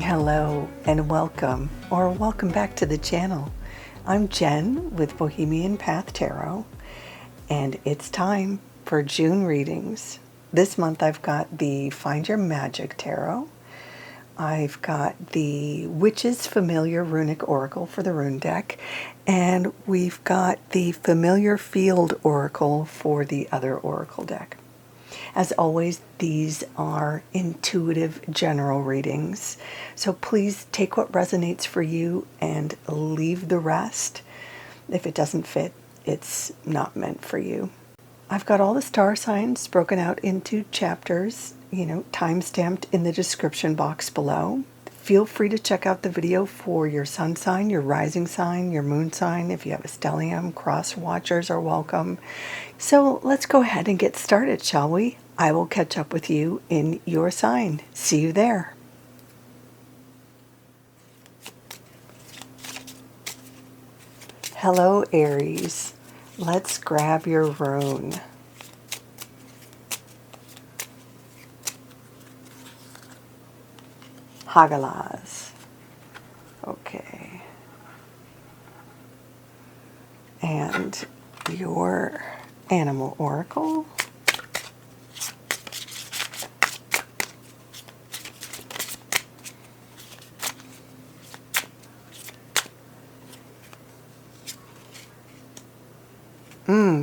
Hello and welcome, or welcome back to the channel. I'm Jen with Bohemian Path Tarot, and it's time for June readings. This month I've got the Find Your Magic Tarot. I've got the Witch's Familiar Runic Oracle for the Rune deck, and we've got the Familiar Field Oracle for the other Oracle deck. As always, these are intuitive general readings, so please take what resonates for you and leave the rest. If it doesn't fit, it's not meant for you. I've got all the star signs broken out into chapters, time-stamped in the description box below. Feel free to check out the video for your sun sign, your rising sign, your moon sign. If you have a stellium, cross watchers are welcome. So let's go ahead and get started, shall we? I will catch up with you in your sign. See you there. Hello, Aries. Let's grab your rune. Hagalaz. Okay. And your animal oracle.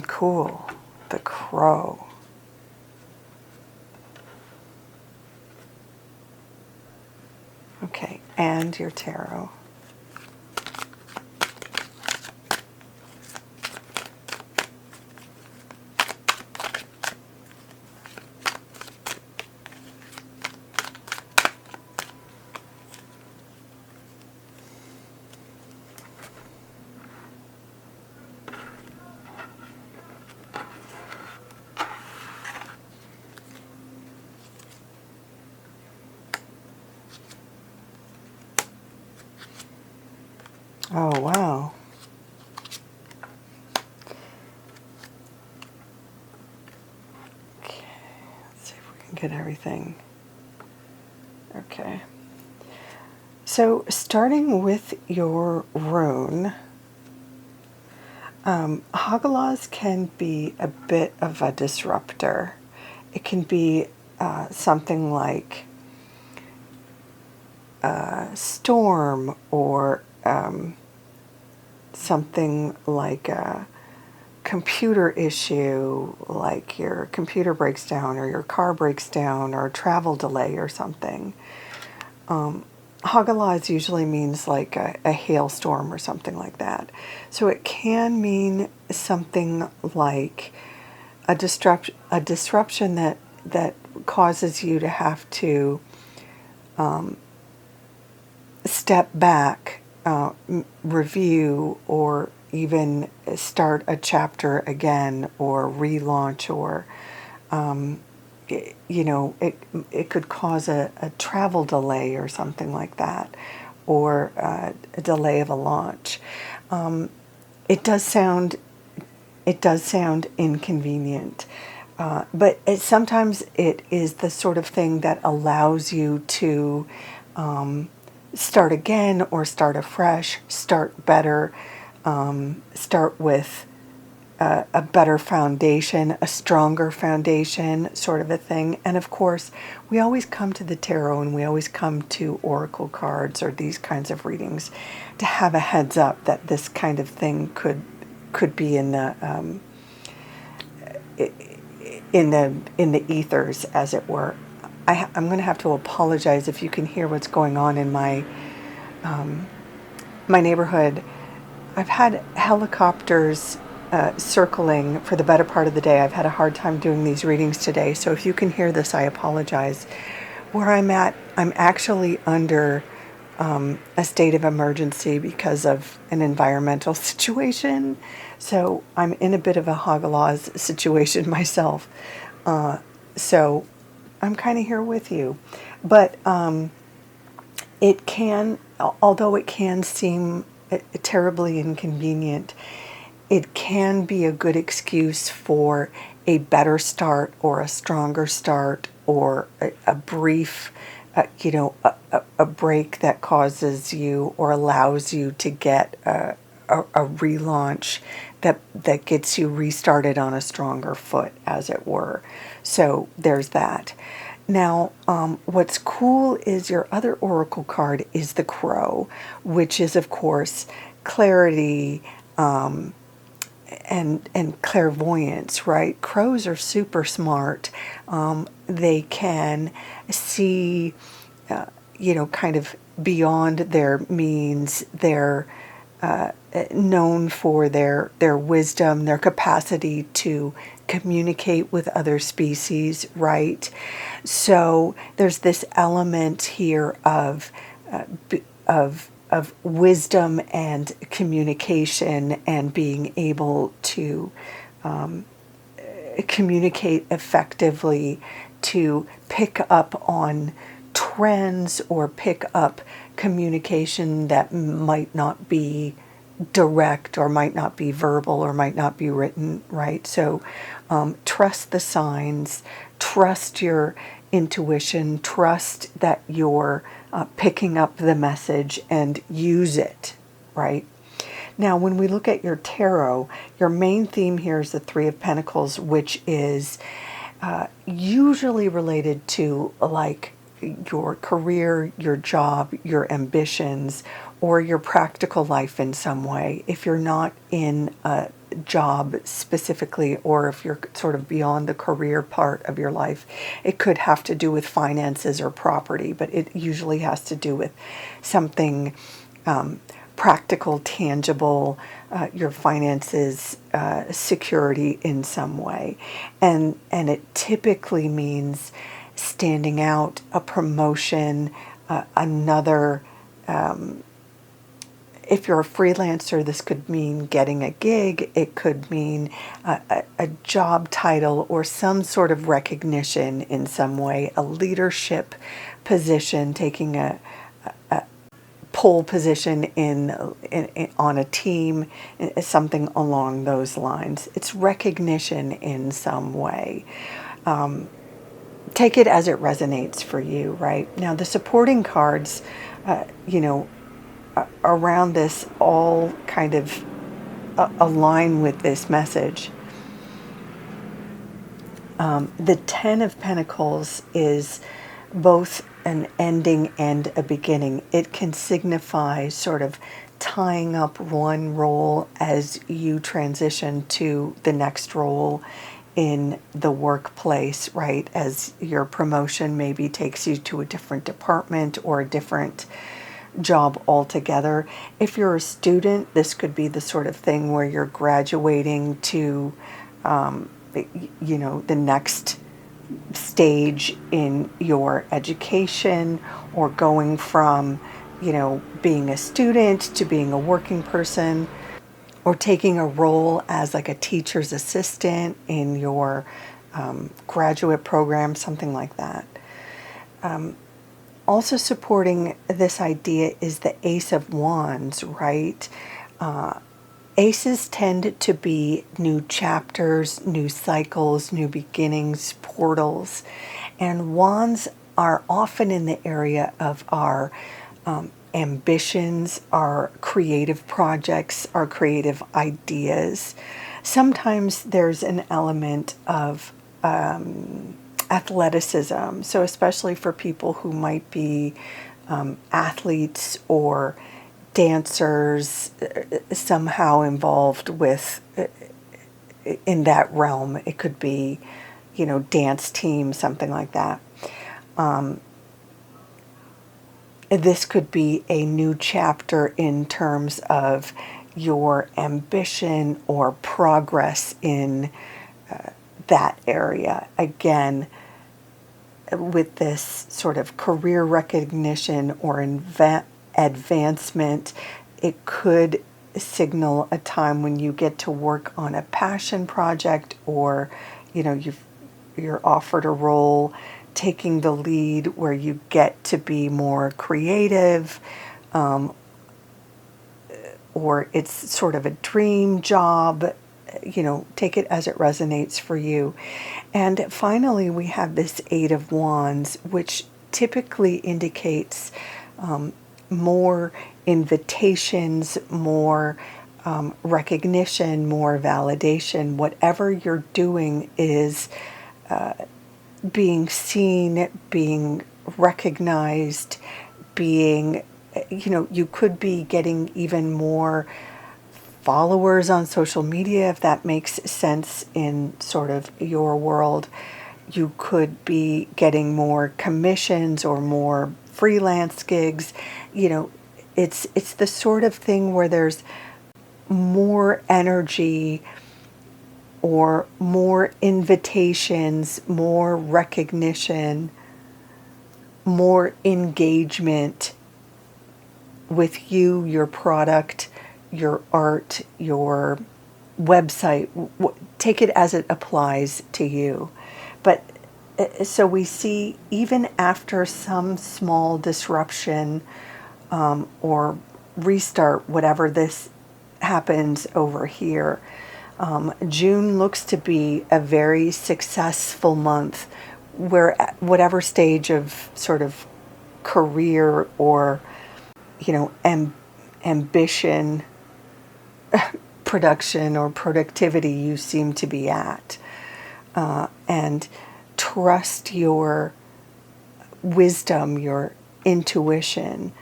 Cool. The crow. Okay, and your tarot. Oh, wow. Okay, let's see if we can get everything. Okay. So, starting with your rune, Hagalaz can be a bit of a disruptor. It can be something like a storm or something like a computer issue, like your computer breaks down or your car breaks down or a travel delay or something. Hagalaz usually means like a hailstorm or something like that. So it can mean something like a disruption that causes you to have to step back, review, or even start a chapter again, or relaunch, or it could cause a travel delay or something like that, or a delay of a launch. It does sound inconvenient, but sometimes it is the sort of thing that allows you to start again or start afresh, start better, start with a better foundation, a stronger foundation, sort of a thing. And of course, we always come to the tarot and we always come to oracle cards or these kinds of readings to have a heads up that this kind of thing could be in the ethers, as it were. I'm going to have to apologize if you can hear what's going on in my neighborhood. I've had helicopters circling for the better part of the day. I've had a hard time doing these readings today, so if you can hear this, I apologize. Where I'm at, I'm actually under a state of emergency because of an environmental situation. So I'm in a bit of a Hagalaz situation myself. So I'm kind of here with you. But it can, although it can seem terribly inconvenient, it can be a good excuse for a better start or a stronger start or a brief a break that causes you or allows you to get a relaunch that gets you restarted on a stronger foot, as it were. So there's that. Now, what's cool is your other oracle card is the Crow, which is, of course, clarity, and clairvoyance, right? Crows are super smart. They can see, kind of beyond their means. They're known for their wisdom, their capacity to communicate with other species, right? So there's this element here of wisdom and communication and being able to communicate effectively, to pick up on trends or pick up communication that might not be direct or might not be verbal or might not be written, right? So trust the signs, trust your intuition, trust that you're picking up the message and use it, right? Now, when we look at your tarot, your main theme here is the Three of Pentacles, which is usually related to like your career, your job, your ambitions, or your practical life in some way. If you're not in a job specifically, or if you're sort of beyond the career part of your life, it could have to do with finances or property, but it usually has to do with something practical, tangible, your finances, security in some way. And it typically means standing out, a promotion, another, if you're a freelancer, this could mean getting a gig. It could mean a job title or some sort of recognition in some way, a leadership position, taking a pole position in on a team, something along those lines. It's recognition in some way. Take it as it resonates for you, right? Now, the supporting cards, around this all kind of align with this message. The Ten of Pentacles is both an ending and a beginning. It can signify sort of tying up one role as you transition to the next role in the workplace, right? As your promotion maybe takes you to a different department or a different job altogether. If you're a student, this could be the sort of thing where you're graduating to, the next stage in your education, or going from, being a student to being a working person, or taking a role as like a teacher's assistant in your graduate program, something like that. Also supporting this idea is the Ace of Wands, right? Aces tend to be new chapters, new cycles, new beginnings, portals. And wands are often in the area of our ambitions, our creative projects, our creative ideas. Sometimes there's an element of athleticism. So especially for people who might be athletes or dancers, somehow involved with in that realm. It could be, dance team, something like that. This could be a new chapter in terms of your ambition or progress in that area. Again, with this sort of career recognition or advancement, it could signal a time when you get to work on a passion project, or you're offered a role taking the lead where you get to be more creative, or it's sort of a dream job. Take it as it resonates for you. And finally, we have this Eight of Wands, which typically indicates more invitations, more recognition, more validation. Whatever you're doing is being seen, being recognized, being, you could be getting even more followers on social media, if that makes sense in sort of your world. You could be getting more commissions or more freelance gigs. It's the sort of thing where there's more energy or more invitations, more recognition, more engagement with you, your product, your art, your website. Take it as it applies to you. But so we see, even after some small disruption or restart, whatever this happens over here, June looks to be a very successful month, where at whatever stage of sort of career or ambition, production or productivity you seem to be at, and trust your wisdom, your intuition,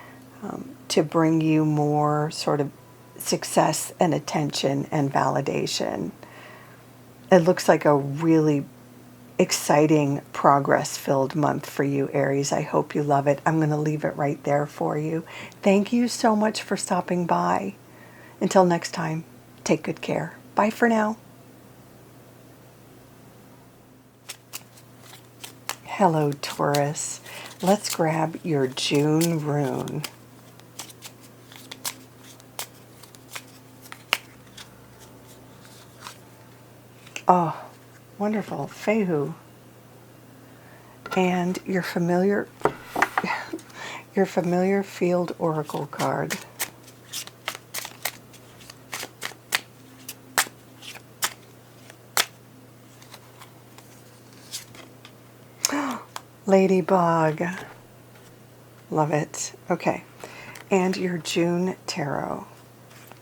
to bring you more sort of success and attention and validation. It looks like a really exciting, progress-filled month for you, Aries. I hope you love it. I'm going to leave it right there for you. Thank you so much for stopping by. Until next time, take good care. Bye for now. Hello, Taurus. Let's grab your June rune. Oh, wonderful. Fehu. And your familiar field oracle card. Ladybug. Love it. Okay. And your June tarot.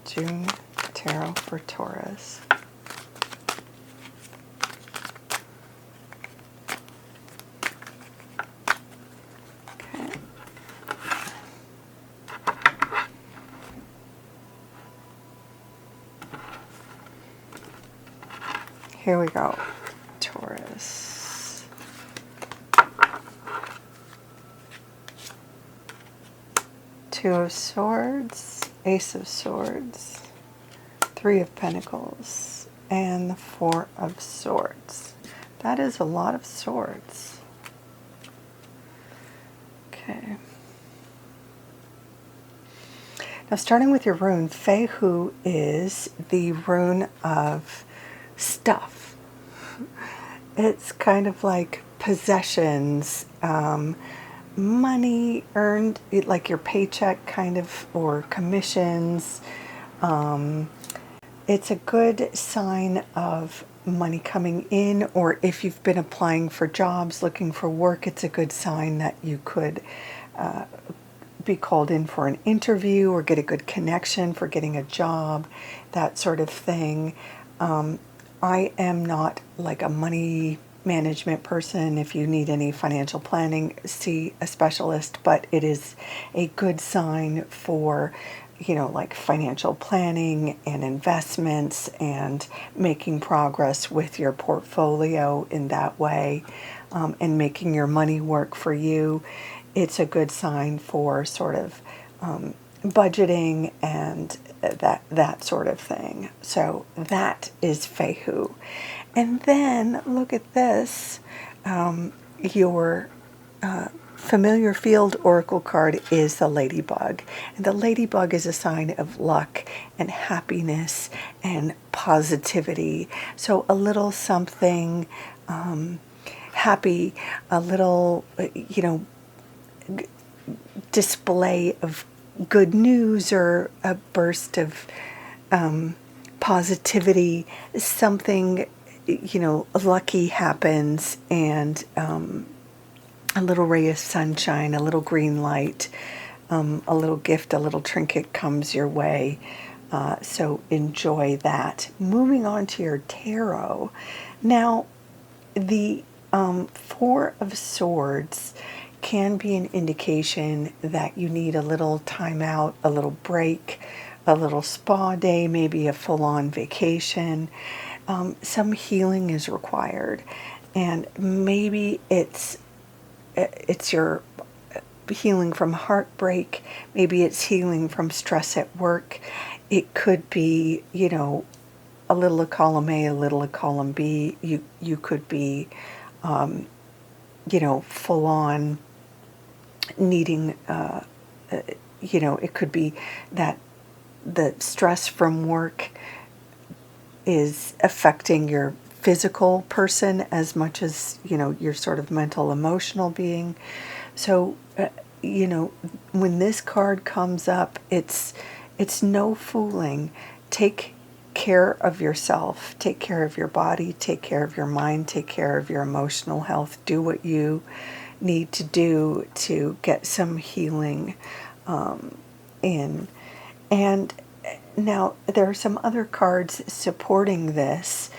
June tarot for Taurus. Okay. Here we go. Taurus. Two of Swords, Ace of Swords, Three of Pentacles, and the Four of Swords. That is a lot of swords. Okay. Now, starting with your rune, Fehu is the rune of stuff. It's kind of like possessions, money earned, like your paycheck kind of, or commissions. It's a good sign of money coming in, or if you've been applying for jobs, looking for work, it's a good sign that you could be called in for an interview or get a good connection for getting a job, that sort of thing. I am not like a money management person. If you need any financial planning, see a specialist, but it is a good sign for, like financial planning and investments and making progress with your portfolio in that way, and making your money work for you. It's a good sign for sort of budgeting and that sort of thing. So that is Fehu. And then look at this. Your familiar field oracle card is the ladybug. And the ladybug is a sign of luck and happiness and positivity. So a little something happy, a little, display of good news or a burst of positivity, something lucky happens, and a little ray of sunshine, a little green light, a little gift, a little trinket comes your way. So enjoy that. Moving on to your tarot. Now, the Four of Swords can be an indication that you need a little time out, a little break, a little spa day, maybe a full-on vacation. Some healing is required, and maybe it's your healing from heartbreak, maybe it's healing from stress at work. It could be, a little of column A, a little of column B. You could be, full on needing, it could be that the stress from work is affecting your physical person as much as, your sort of mental, emotional being. So, when this card comes up, it's no fooling. Take care of yourself, take care of your body, take care of your mind, take care of your emotional health. Do what you need to do to get some healing in. And now there are some other cards supporting this.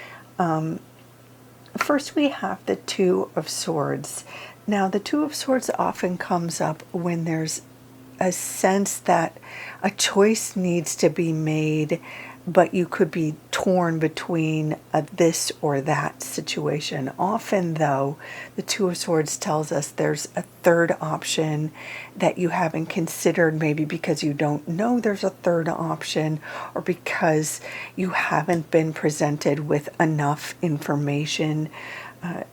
First we have the Two of Swords. Now the Two of Swords often comes up when there's a sense that a choice needs to be made, but you could be torn between this or that situation. Often, though, the Two of Swords tells us there's a third option that you haven't considered, maybe because you don't know there's a third option, or because you haven't been presented with enough information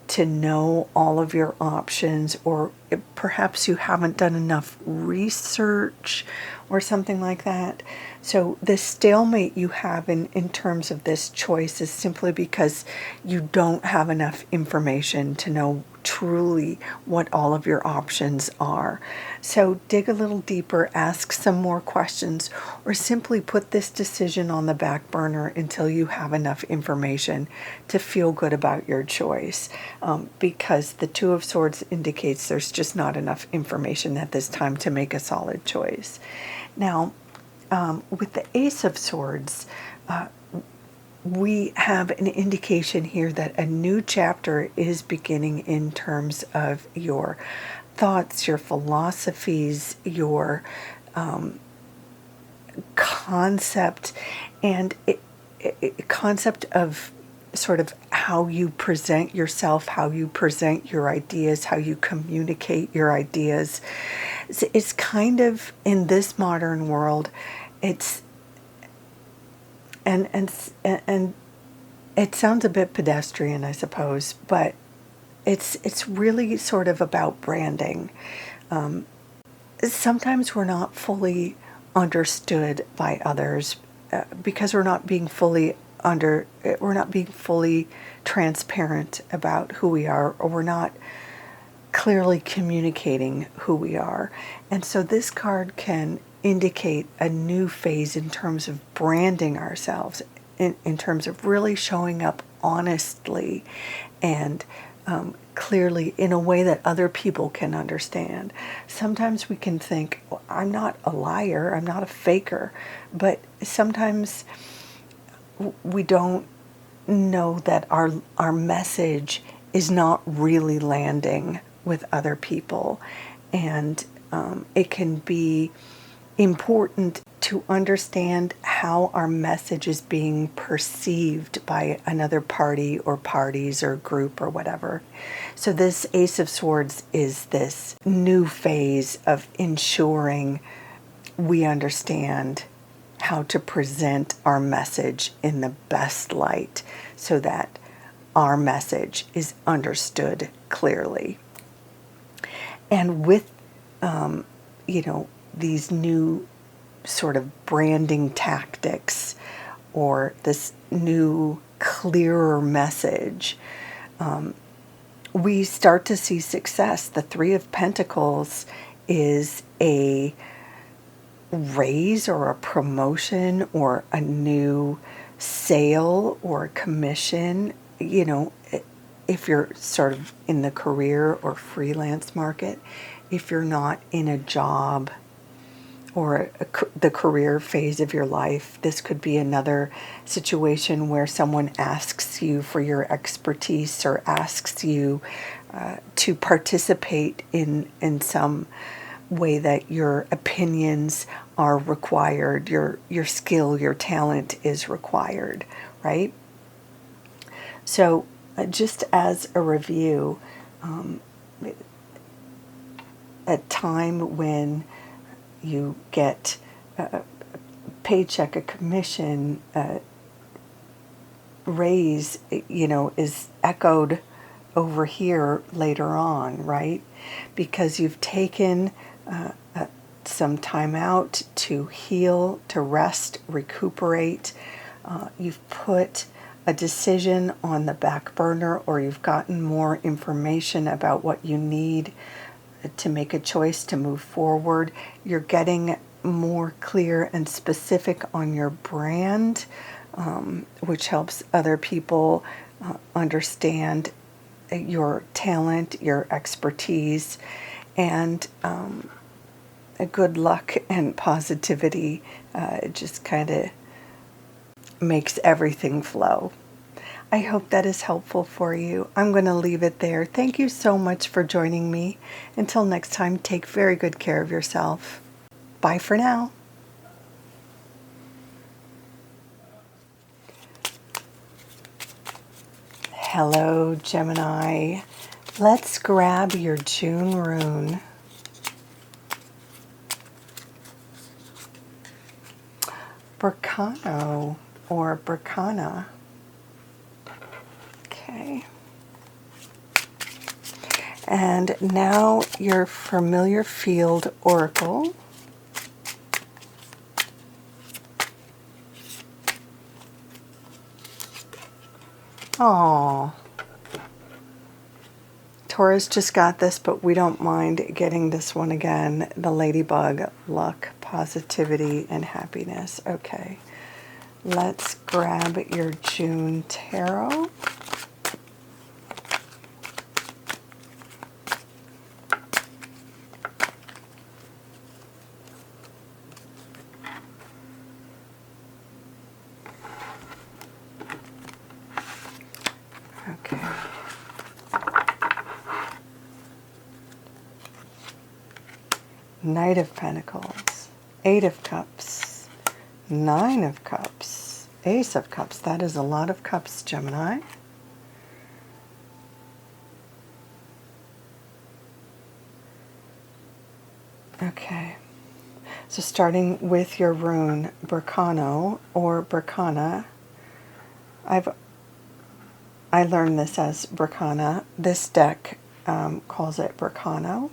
to know all of your options, or perhaps you haven't done enough research or something like that. So the stalemate you have in terms of this choice is simply because you don't have enough information to know truly what all of your options are. So dig a little deeper, ask some more questions, or simply put this decision on the back burner until you have enough information to feel good about your choice. Because the Two of Swords indicates there's just not enough information at this time to make a solid choice. Now, with the Ace of Swords, we have an indication here that a new chapter is beginning in terms of your thoughts, your philosophies, your concept, and concept of sort of how you present yourself, how you present your ideas, how you communicate your ideas. It's kind of, in this modern world, and it sounds a bit pedestrian, I suppose, but it's really sort of about branding. Sometimes we're not fully understood by others because we're not being fully transparent about who we are, or we're not clearly communicating who we are. And so this card can indicate a new phase in terms of branding ourselves, in terms of really showing up honestly and clearly in a way that other people can understand. Sometimes we can think, well, I'm not a liar, I'm not a faker, but sometimes we don't know that our message is not really landing with other people. And it can be important to understand how our message is being perceived by another party or parties or group or whatever. So this Ace of Swords is this new phase of ensuring we understand how to present our message in the best light so that our message is understood clearly. And with, these new sort of branding tactics, or this new clearer message, we start to see success. The Three of Pentacles is a raise or a promotion or a new sale or commission. if you're sort of in the career or freelance market, if you're not in a job or the career phase of your life, this could be another situation where someone asks you for your expertise or asks you to participate in some way that your opinions are required, your skill, your talent is required, right? So just as a review, a time when you get a paycheck, a commission, a raise, is echoed over here later on, right? Because you've taken some time out to heal, to rest, recuperate. You've put a decision on the back burner, or you've gotten more information about what you need to make a choice to move forward. You're getting more clear and specific on your brand, which helps other people understand your talent, your expertise, and a good luck and positivity. It just kind of makes everything flow. I hope that is helpful for you. I'm going to leave it there. Thank you so much for joining me. Until next time, take very good care of yourself. Bye for now. Hello, Gemini. Let's grab your June rune. Berkano or Berkana. Okay. And now your familiar field oracle. Oh, Taurus just got this, but we don't mind getting this one again. The ladybug, luck, positivity, and happiness. Okay, let's grab your June tarot. Okay. Knight of Pentacles, Eight of Cups, Nine of Cups, Ace of Cups. That is a lot of cups, Gemini. Okay. So starting with your rune, Berkano or Berkana. I learned this as Berkana. This deck calls it Berkano.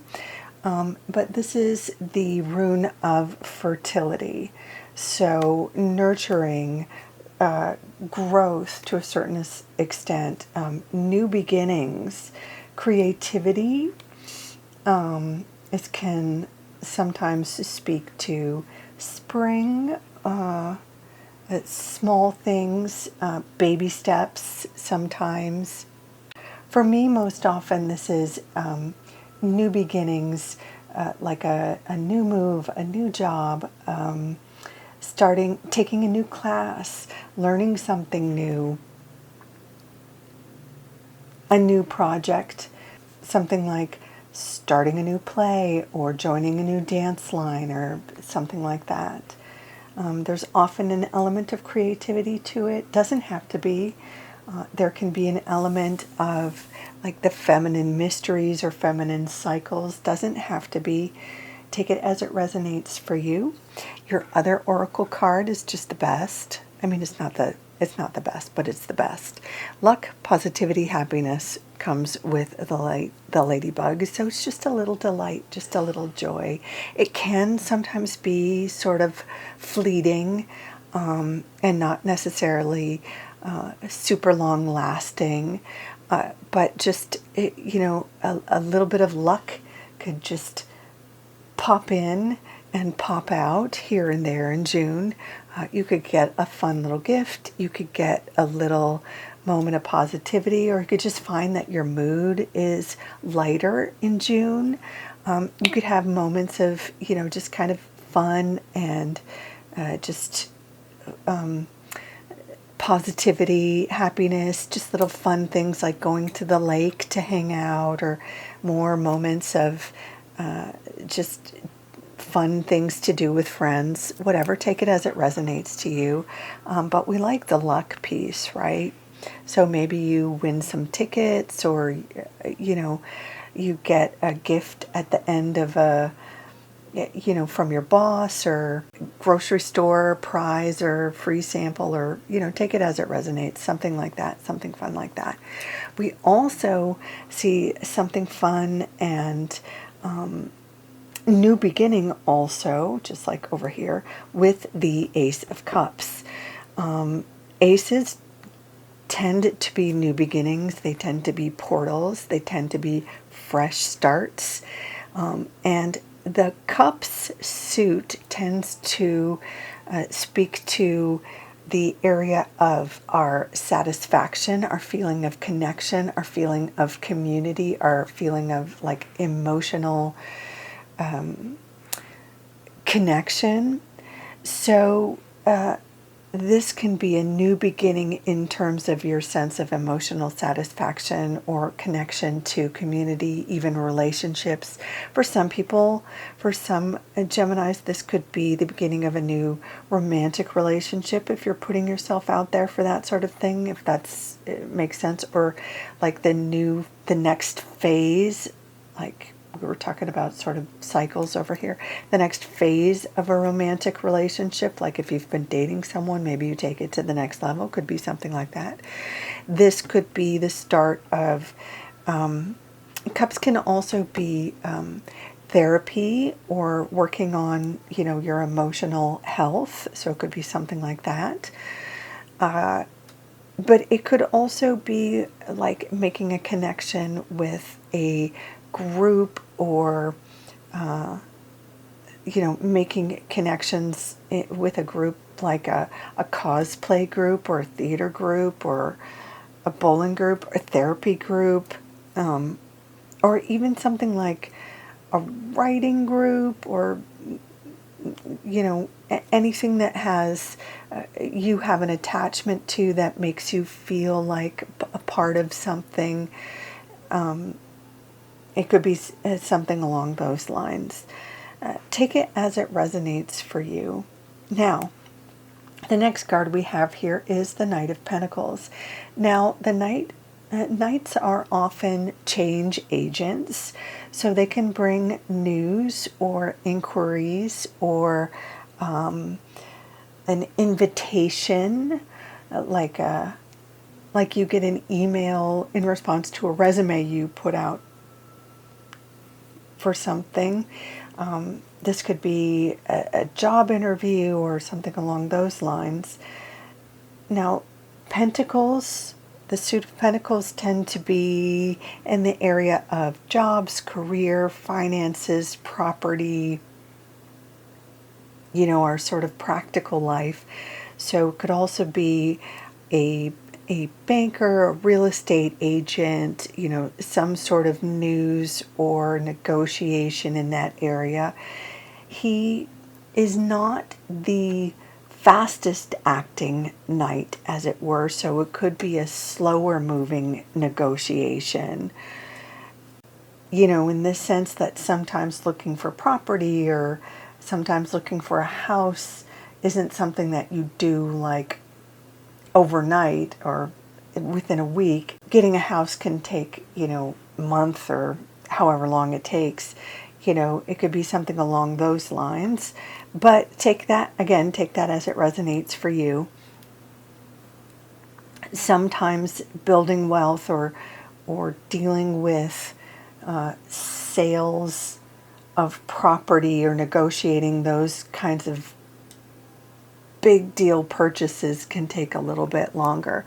But this is the rune of fertility. So nurturing, growth to a certain extent, new beginnings, creativity. It can sometimes speak to spring, small things, baby steps sometimes. For me, most often, this is new beginnings, like a new move, a new job, taking a new class, learning something new, a new project, something like starting a new play or joining a new dance line or something like that. There's often an element of creativity to it. Doesn't have to be. There can be an element of like the feminine mysteries or feminine cycles. Doesn't have to be. Take it as it resonates for you. Your other oracle card is just the best. I mean, it's not the best, but it's the best. Luck, positivity, happiness comes with the ladybug. So it's just a little delight, just a little joy. It can sometimes be sort of fleeting and not necessarily super long lasting, but just, a little bit of luck could just pop in and pop out here and there in June. You could get a fun little gift. You could get a little moment of positivity, or you could just find that your mood is lighter in June. You could have moments of, just kind of fun and just positivity, happiness, just little fun things like going to the lake to hang out, or more moments of just fun things to do with friends, whatever. Take it as it resonates to you. But we like the luck piece, right? So maybe you win some tickets, or, you get a gift at the end of from your boss, or grocery store prize, or free sample, or, take it as it resonates, something like that, something fun like that. We also see something fun and new beginning also, just like over here, with the Ace of Cups. Aces tend to be new beginnings. They tend to be portals. They tend to be fresh starts. And the Cups suit tends to speak to the area of our satisfaction, our feeling of connection, our feeling of community, our feeling of like emotional connection. So this can be a new beginning in terms of your sense of emotional satisfaction or connection to community, even relationships. For some people, for some Geminis, this could be the beginning of a new romantic relationship if you're putting yourself out there for that sort of thing, if it makes sense, or like the next phase, like we were talking about sort of cycles over here, the next phase of a romantic relationship, like if you've been dating someone, maybe you take it to the next level, could be something like that. This could be the start of, Cups can also be therapy, or working on, your emotional health, so it could be something like that. But it could also be like making a connection with a group, or making connections with a group, like a cosplay group, or a theater group, or a bowling group, or a therapy group, or even something like a writing group, or anything that has you have an attachment to, that makes you feel like a part of something. It could be something along those lines. Take it as it resonates for you. Now, the next card we have here is the Knight of Pentacles. Now, the Knights are often change agents, so they can bring news or inquiries, or an invitation, like you get an email in response to a resume you put out for something. This could be a job interview or something along those lines. Now, Pentacles, the suit of Pentacles, tend to be in the area of jobs, career, finances, property, our sort of practical life. So it could also be a banker, a real estate agent, some sort of news or negotiation in that area. He is not the fastest acting knight, as it were, so it could be a slower moving negotiation. In this sense that sometimes looking for property, or sometimes looking for a house, isn't something that you do like overnight or within a week. Getting a house can take, a month, or however long it takes. It could be something along those lines. But take that as it resonates for you. Sometimes building wealth, or dealing with sales of property, or negotiating those kinds of big deal purchases can take a little bit longer.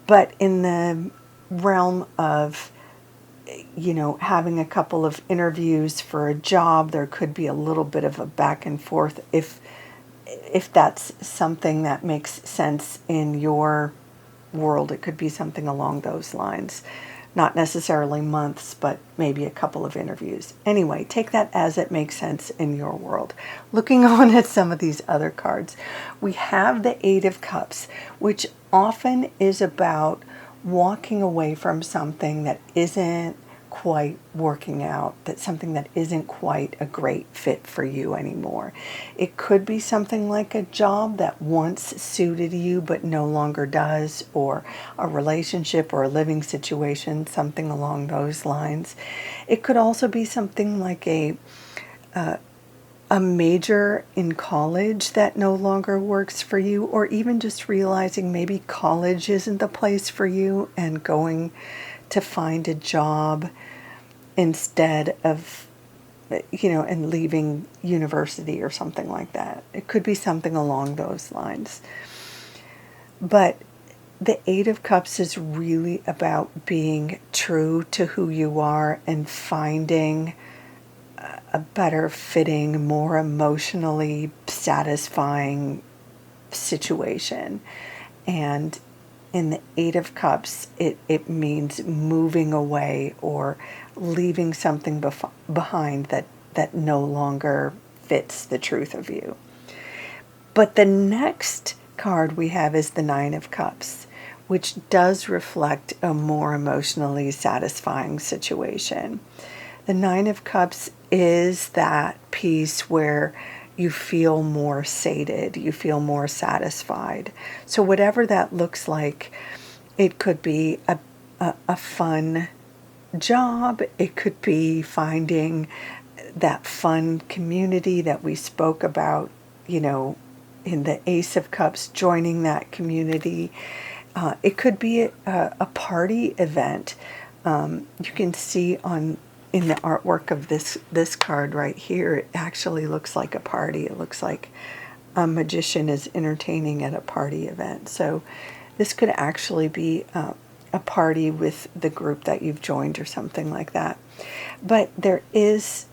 But in the realm of, having a couple of interviews for a job, there could be a little bit of a back and forth if that's something that makes sense in your world, it could be something along those lines. Not necessarily months, but maybe a couple of interviews. Anyway, take that as it makes sense in your world. Looking on at some of these other cards, we have the Eight of Cups, which often is about walking away from something that isn't quite working out, that's something that isn't quite a great fit for you anymore. It could be something like a job that once suited you but no longer does, or a relationship or a living situation, something along those lines. It could also be something like a major in college that no longer works for you, or even just realizing maybe college isn't the place for you and going to find a job instead of, and leaving university or something like that. It could be something along those lines. But the Eight of Cups is really about being true to who you are and finding a better fitting, more emotionally satisfying situation. And in the Eight of Cups, it means moving away or leaving something behind that no longer fits the truth of you. But the next card we have is the Nine of Cups, which does reflect a more emotionally satisfying situation. The Nine of Cups is that piece where you feel more sated, you feel more satisfied. So whatever that looks like, it could be a fun job, it could be finding that fun community that we spoke about, in the Ace of Cups, joining that community. It could be a party event. You can see in the artwork of this card right here, it actually looks like a party. It looks like a magician is entertaining at a party event. So this could actually be a party with the group that you've joined or something like that. But there is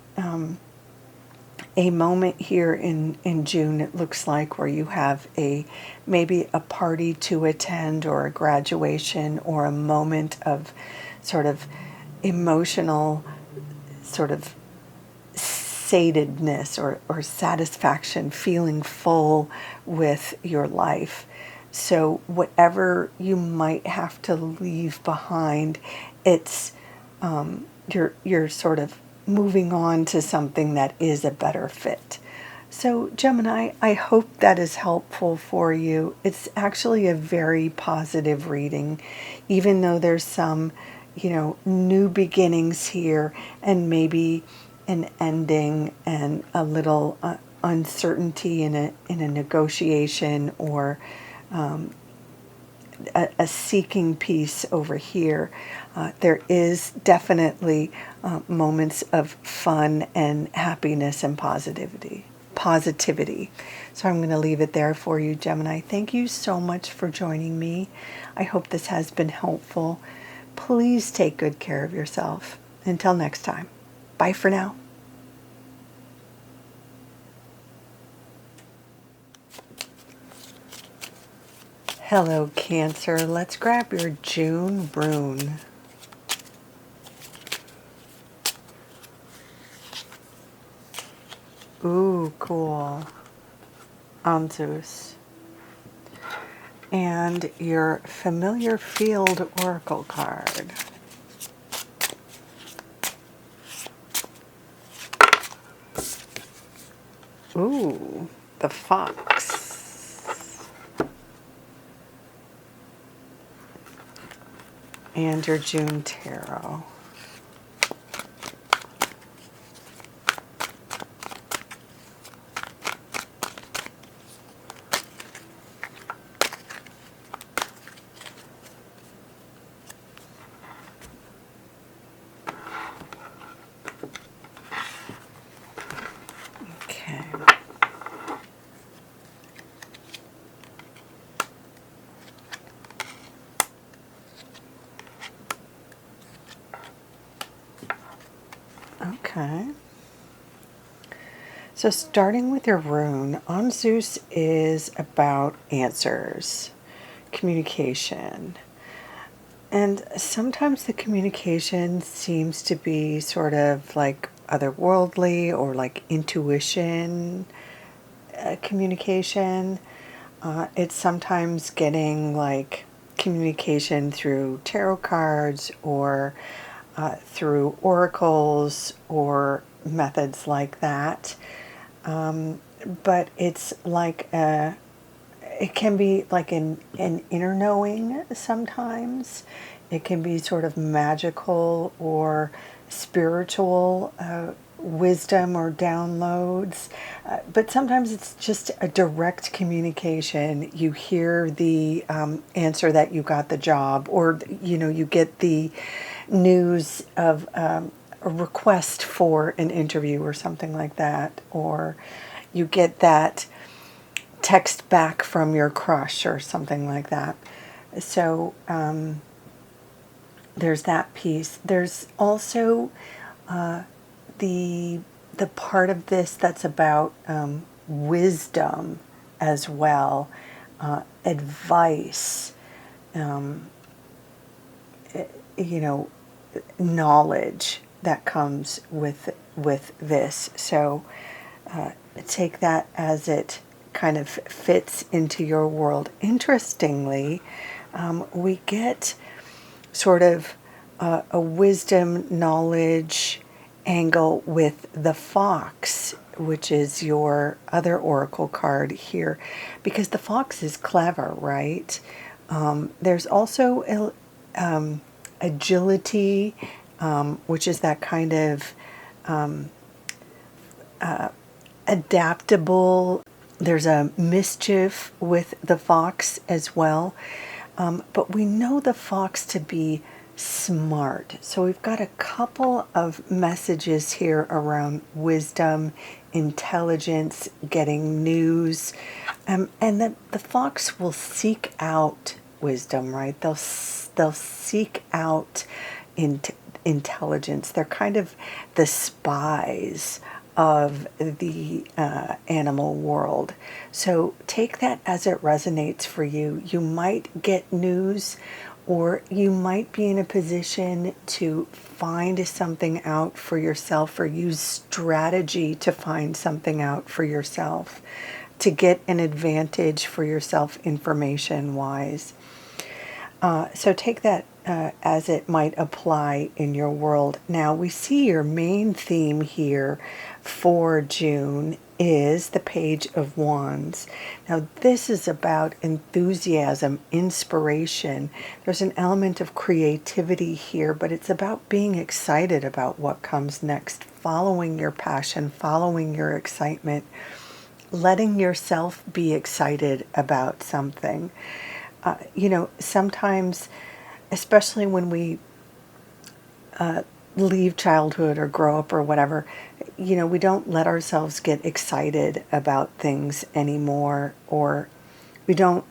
a moment here in June, it looks like, where you have maybe a party to attend, or a graduation, or a moment of sort of emotional sort of satedness or satisfaction, feeling full with your life. So whatever you might have to leave behind, it's you're sort of moving on to something that is a better fit. So Gemini, I hope that is helpful for you. It's actually a very positive reading, even though there's some new beginnings here, and maybe an ending and a little uncertainty in a negotiation, or a seeking piece over here. There is definitely moments of fun and happiness and positivity. So I'm going to leave it there for you, Gemini. Thank you so much for joining me. I hope this has been helpful. Please take good care of yourself. Until next time. Bye for now. Hello, Cancer. Let's grab your June rune. Ooh, cool. Anzus. And your familiar field oracle card. Ooh, the fox. And your June tarot. Okay. Okay. So starting with your rune, Anzus is about answers. communication. And sometimes the communication seems to be sort of like otherworldly or like intuition communication. It's sometimes getting like communication through tarot cards or through oracles or methods like that. But it's like it can be like an inner knowing sometimes. It can be sort of magical or spiritual wisdom or downloads. But sometimes it's just a direct communication. You hear the answer that you got the job, or you get the news of a request for an interview or something like that, or you get that text back from your crush or something like that. So there's that piece. There's also the part of this that's about wisdom as well, advice, knowledge that comes with this. So take that as it kind of fits into your world. Interestingly, we get sort of a wisdom, knowledge angle with the fox, which is your other oracle card here, because the fox is clever, right? There's also agility, which is that kind of adaptable. There's a mischief with the fox as well. But we know the fox to be smart. So we've got a couple of messages here around wisdom, intelligence, getting news. And that the fox will seek out wisdom, right? They'll seek out intelligence. They're kind of the spies of the animal world. So take that as it resonates for you. You might get news, or you might be in a position to find something out for yourself, or use strategy to find something out for yourself, to get an advantage for yourself information wise. So take that as it might apply in your world. Now we see your main theme here for June is the Page of Wands. Now this is about enthusiasm, inspiration. There's an element of creativity here, but it's about being excited about what comes next, following your passion, following your excitement, letting yourself be excited about something. Sometimes, especially when we leave childhood or grow up or whatever, we don't let ourselves get excited about things anymore, or we don't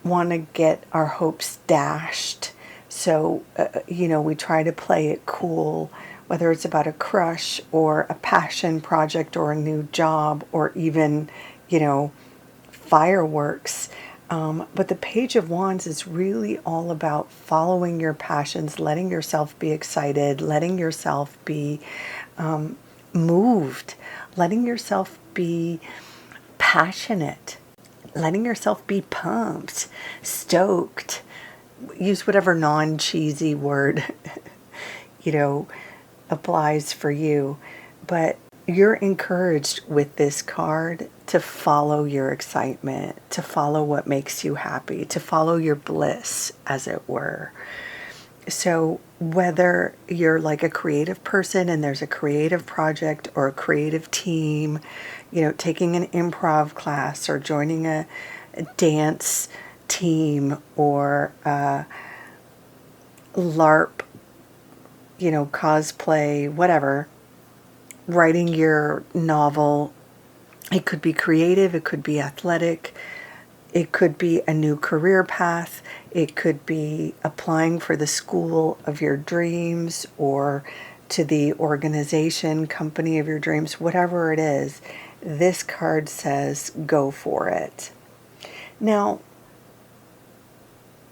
want to get our hopes dashed. So, we try to play it cool, whether it's about a crush or a passion project or a new job or even, fireworks. But the Page of Wands is really all about following your passions, letting yourself be excited, letting yourself be moved, letting yourself be passionate, letting yourself be pumped, stoked. Use whatever non-cheesy word, applies for you. But you're encouraged with this card to follow your excitement, to follow what makes you happy, to follow your bliss, as it were. So whether you're like a creative person and there's a creative project or a creative team, taking an improv class or joining a dance team or LARP, cosplay, whatever, writing your novel. It could be creative, it could be athletic, it could be a new career path, it could be applying for the school of your dreams or to the organization, company of your dreams, whatever it is. This card says go for it. Now,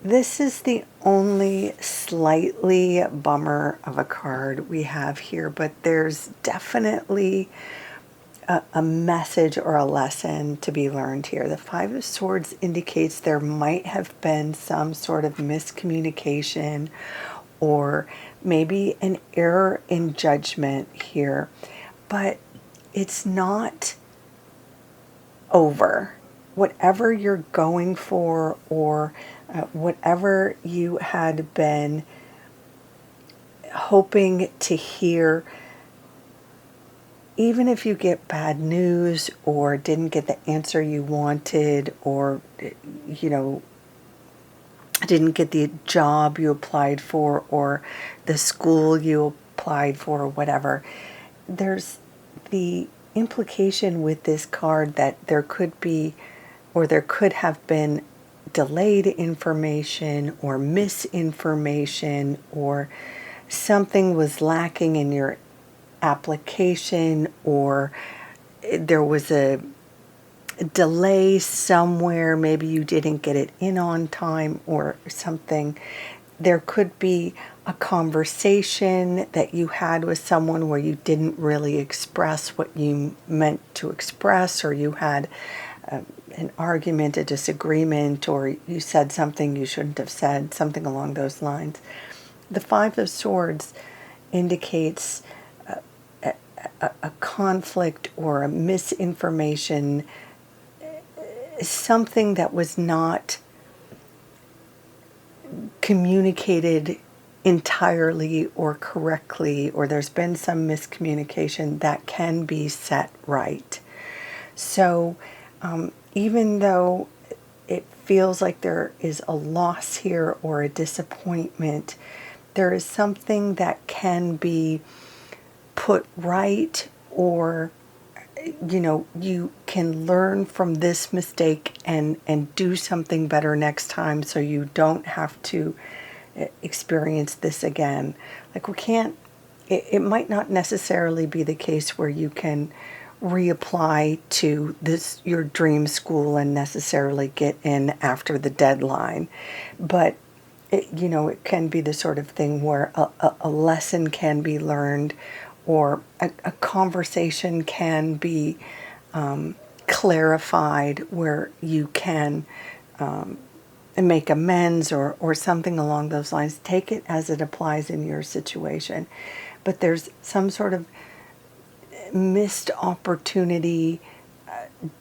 This is the only slightly bummer of a card we have here, but there's definitely a message or a lesson to be learned here. The Five of Swords indicates there might have been some sort of miscommunication or maybe an error in judgment here, but it's not over. Whatever you're going for, or whatever you had been hoping to hear, even if you get bad news or didn't get the answer you wanted, or, you know, didn't get the job you applied for or the school you applied for or whatever, there's the implication with this card that there could be, or there could have been, delayed information or misinformation, or something was lacking in your application, or there was a delay somewhere, maybe you didn't get it in on time or something. There could be a conversation that you had with someone where you didn't really express what you meant to express, or you had an argument, a disagreement, or you said something you shouldn't have said, something along those lines. The Five of Swords indicates a conflict or a misinformation, something that was not communicated entirely or correctly, or there's been some miscommunication that can be set right. So even though it feels like there is a loss here or a disappointment, there is something that can be put right, or, you know, you can learn from this mistake and do something better next time, so you don't have to experience this again. Like, we can't, it might not necessarily be the case where you can reapply to this, your dream school, and necessarily get in after the deadline, but you know, it can be the sort of thing where a lesson can be learned, or a conversation can be clarified, where you can make amends, or something along those lines. Take it as it applies in your situation. But there's some sort of missed opportunity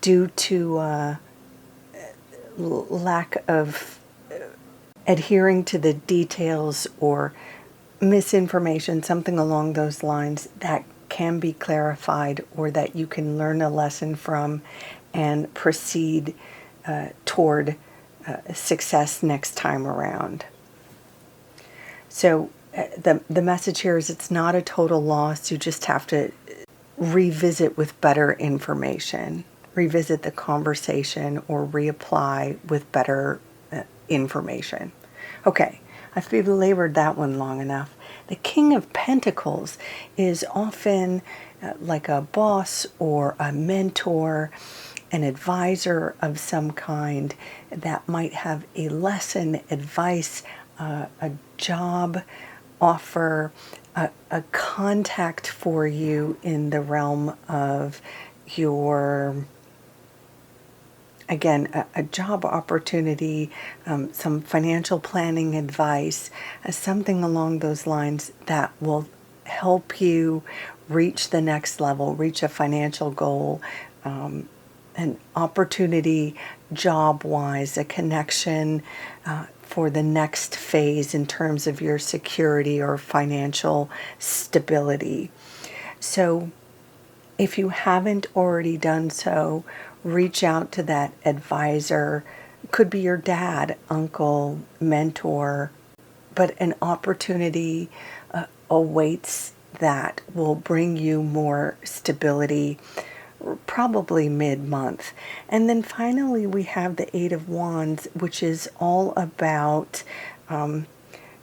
due to lack of adhering to the details, or misinformation, something along those lines, that can be clarified, or that you can learn a lesson from and proceed toward success next time around. So the message here is, it's not a total loss. You just have to revisit with better information, revisit the conversation, or reapply with better information. Okay, I've belabored that one long enough. The King of Pentacles is often like a boss or a mentor, an advisor of some kind that might have a lesson, advice, a job offer, a contact for you in the realm of your, again, a job opportunity, some financial planning advice, something along those lines that will help you reach the next level, reach a financial goal, an opportunity job-wise, a connection for the next phase in terms of your security or financial stability. So if you haven't already done so, reach out to that advisor. It could be your dad, uncle, mentor, but an opportunity awaits that will bring you more stability, probably mid-month. And then finally we have the Eight of Wands, which is all about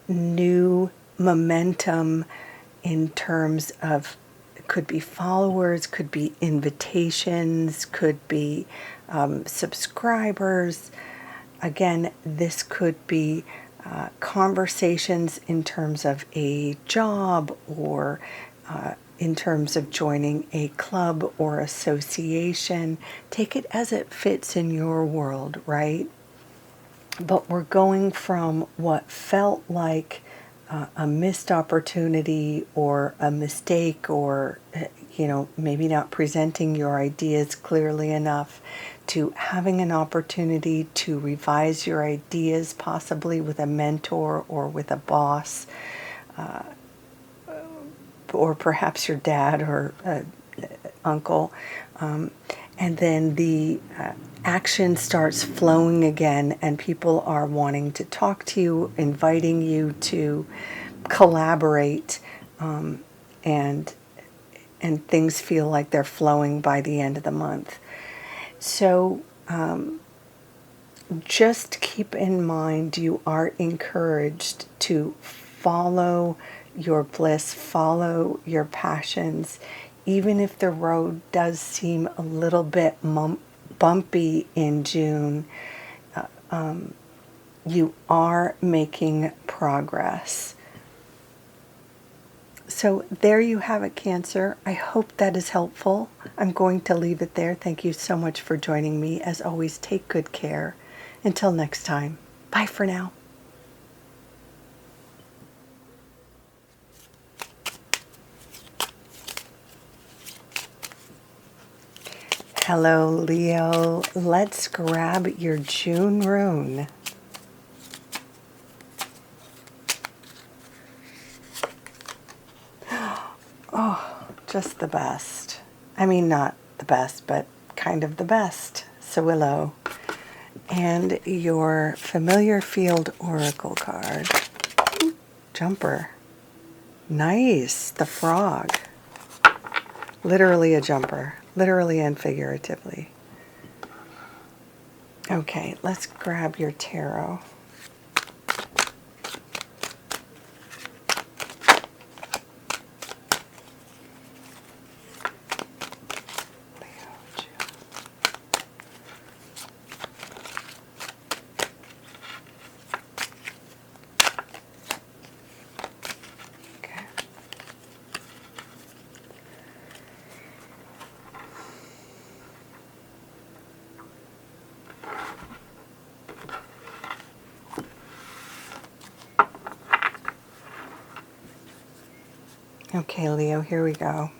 new momentum in terms of, could be followers, could be invitations, could be subscribers. Again, this could be conversations in terms of a job or in terms of joining a club or association. Take it as it fits in your world, right? But we're going from what felt like a missed opportunity or a mistake, or maybe not presenting your ideas clearly enough, to having an opportunity to revise your ideas, possibly with a mentor or with a boss, or perhaps your dad or uncle. And then the action starts flowing again, and people are wanting to talk to you, inviting you to collaborate, and things feel like they're flowing by the end of the month. So just keep in mind, you are encouraged to follow your bliss, follow your passions, even if the road does seem a little bit bumpy in June. You are making progress. So there you have it, Cancer. I hope that is helpful. I'm going to leave it there. Thank you so much for joining me. As always, take good care. Until next time, bye for now. Hello, Leo. Let's grab your June rune. Oh, just the best. I mean, not the best, but kind of the best. Sawillow. And your familiar field oracle card. Jumper. Nice. The frog. Literally a jumper. Literally and figuratively. Okay, let's grab your tarot. Okay, Leo, here we go.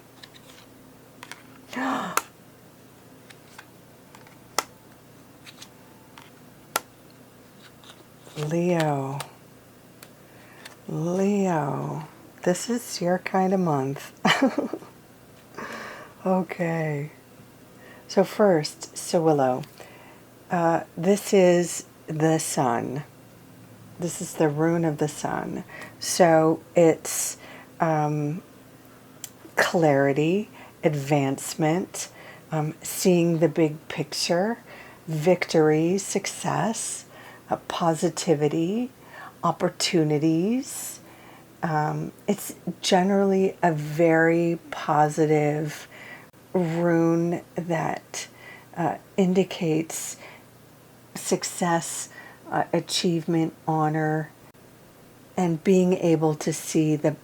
Leo, this is your kind of month. Okay. So first, Sawillow, this is the sun. This is the rune of the sun. So it's clarity, advancement, seeing the big picture, victory, success, positivity, opportunities. It's generally a very positive rune that indicates success, achievement, honor, and being able to see the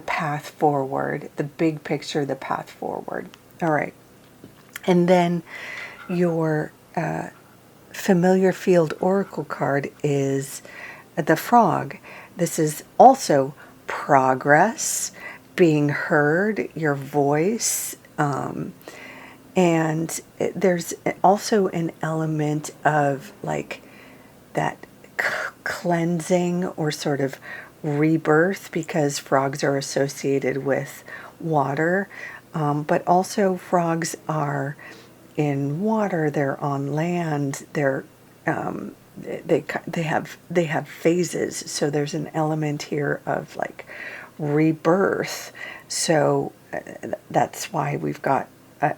path forward, the big picture, the path forward. All right. And then your familiar field oracle card is the frog. This is also progress, being heard, your voice, and there's also an element of like that cleansing or sort of rebirth, because frogs are associated with water, but also frogs are in water, they're on land, they have phases, so there's an element here of like rebirth. So that's why we've got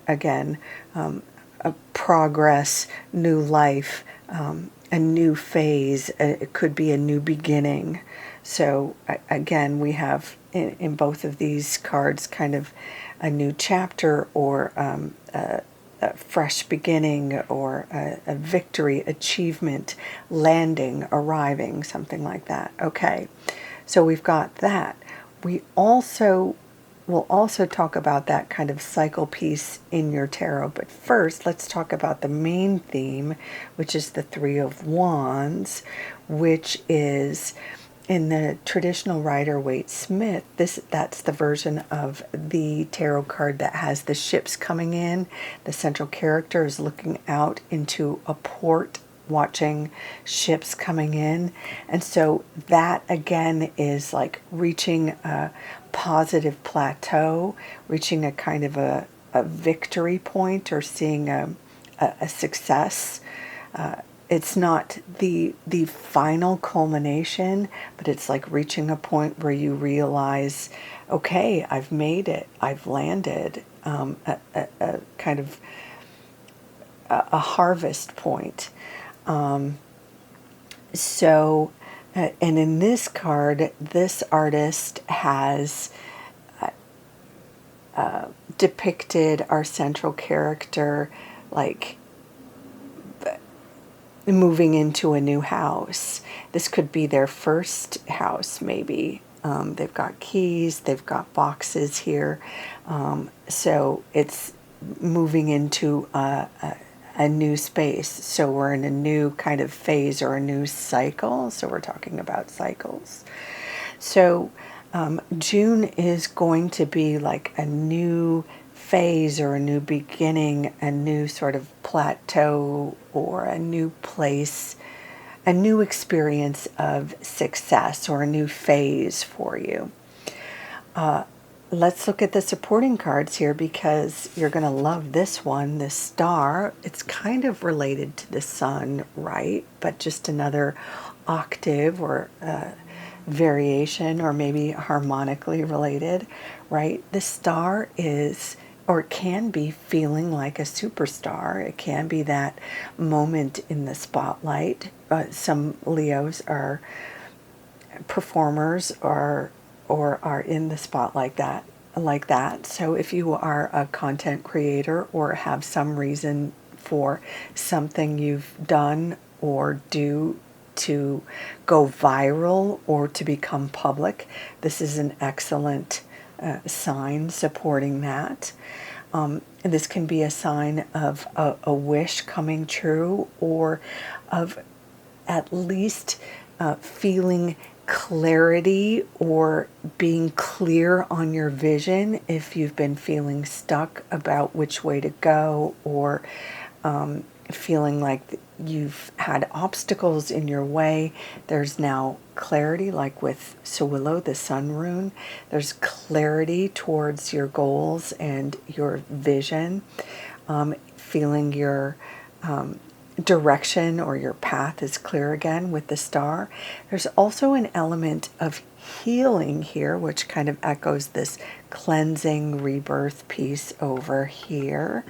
again a progress, new life, a new phase. It could be a new beginning. So again, we have in both of these cards kind of a new chapter or a fresh beginning or a victory, achievement, landing, arriving, something like that. Okay, so we've got that. We'll also talk about that kind of cycle piece in your tarot. But first, let's talk about the main theme, which is the Three of Wands, which is in the traditional Rider-Waite-Smith. That's the version of the tarot card that has the ships coming in. The central character is looking out into a port, watching ships coming in. And so that again is like reaching a positive plateau, reaching a kind of a victory point, or seeing a success. It's not the final culmination, but it's like reaching a point where you realize, okay, I've made it, I've landed, a kind of a harvest point. And in this card, this artist has depicted our central character like moving into a new house. This could be their first house, maybe. They've got keys, they've got boxes here. So it's moving into a new space. So we're in a new kind of phase or a new cycle. So we're talking about cycles. So June is going to be like a new phase or a new beginning, a new sort of plateau or a new place, a new experience of success or a new phase for you. Let's look at the supporting cards here, because you're going to love this one, this star. It's kind of related to the sun, right? But just another octave or variation, or maybe harmonically related, right? The star is, or it can be, feeling like a superstar. It can be that moment in the spotlight. Some Leos are performers or are in the spotlight like that. So if you are a content creator or have some reason for something you've done or do to go viral or to become public, this is an excellent sign supporting that. This can be a sign of a wish coming true, or of at least feeling clarity or being clear on your vision if you've been feeling stuck about which way to go, or feeling like you've had obstacles in your way. There's now clarity, like with Sewillow, the sun rune. There's clarity towards your goals and your vision, feeling your direction or your path is clear again with the star. There's also an element of healing here, which kind of echoes this cleansing rebirth piece over here.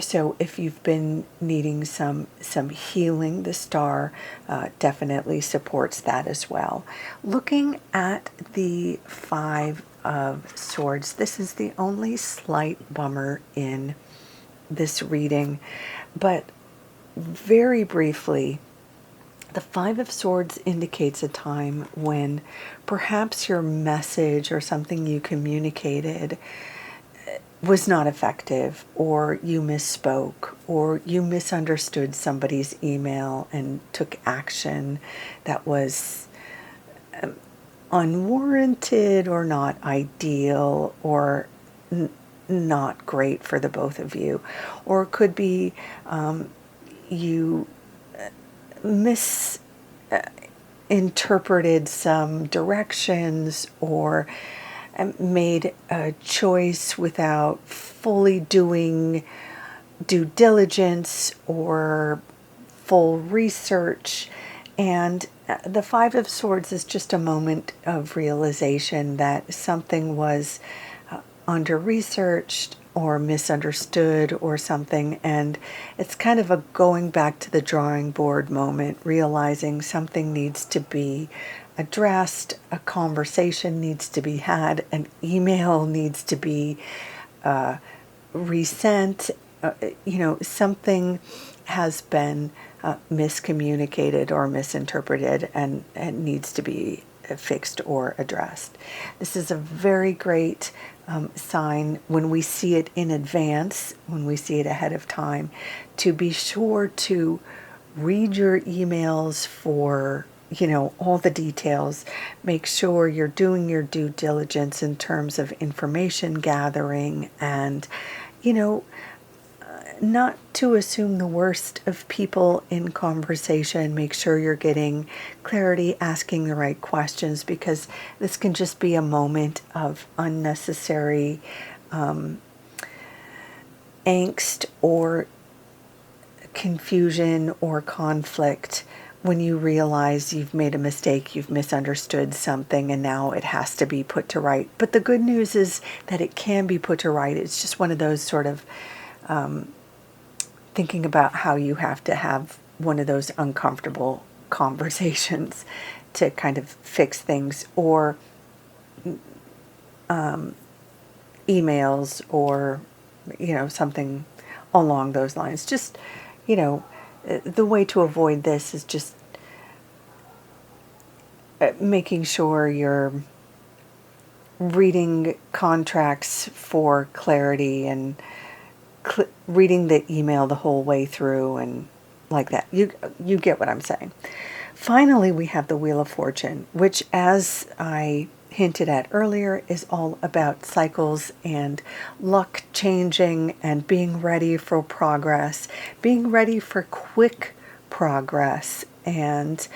So if you've been needing some healing, the star definitely supports that as well. Looking at the Five of Swords, this is the only slight bummer in this reading, but very briefly, the Five of Swords indicates a time when perhaps your message or something you communicated was not effective, or you misspoke, or you misunderstood somebody's email and took action that was unwarranted or not ideal, or not great for the both of you. Or it could be you misinterpreted some directions, or made a choice without fully doing due diligence or full research. And the Five of Swords is just a moment of realization that something was under-researched or misunderstood or something, and it's kind of a going back to the drawing board moment, realizing something needs to be addressed, a conversation needs to be had, an email needs to be resent, something has been miscommunicated or misinterpreted, and needs to be fixed or addressed. This is a very great sign when we see it in advance, when we see it ahead of time, to be sure to read your emails for all the details. Make sure you're doing your due diligence in terms of information gathering, and not to assume the worst of people in conversation. Make sure you're getting clarity, asking the right questions, because this can just be a moment of unnecessary angst or confusion or conflict when you realize you've made a mistake, you've misunderstood something, and now it has to be put to right. But the good news is that it can be put to right. It's just one of those sort of thinking about how you have to have one of those uncomfortable conversations to kind of fix things, or emails, or something along those lines. Just the way to avoid this is just making sure you're reading contracts for clarity, and reading the email the whole way through, and like that. You get what I'm saying. Finally, we have the Wheel of Fortune, which, as I hinted at earlier, is all about cycles and luck changing, and being ready for progress, being ready for quick progress, and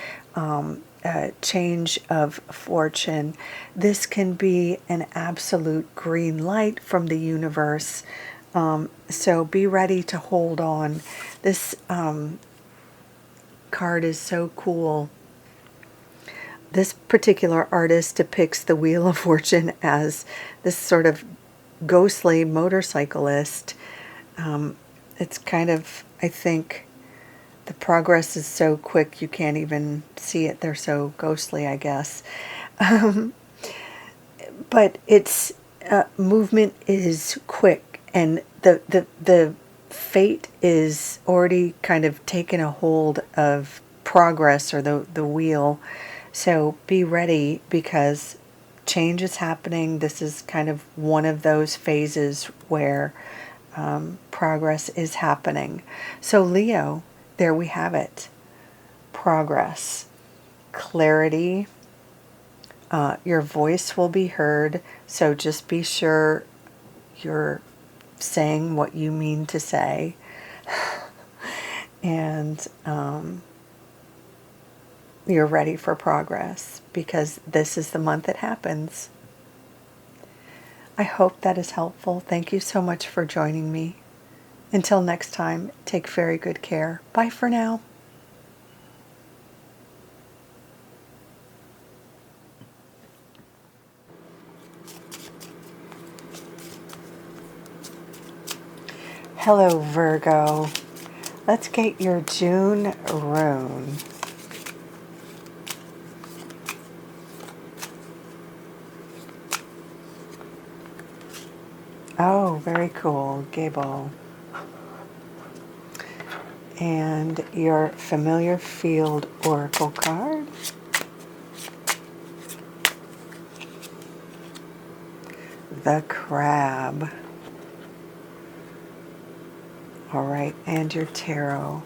change of fortune. This can be an absolute green light from the universe. So be ready to hold on. This card is so cool. This particular artist depicts the Wheel of Fortune as this sort of ghostly motorcyclist. It's kind of, I think, the progress is so quick you can't even see it. They're so ghostly, I guess. But its movement is quick, and the fate is already kind of taken a hold of progress, or the wheel. So be ready, because change is happening. This is kind of one of those phases where progress is happening. So Leo, there we have it. Progress, clarity. Your voice will be heard. So just be sure you're saying what you mean to say. And you're ready for progress, because this is the month it happens. I hope that is helpful. Thank you so much for joining me. Until next time, take very good care. Bye for now. Hello, Virgo. Let's get your June rune. Oh, very cool. Gable. And your familiar field oracle card. The Crab. All right, and your tarot.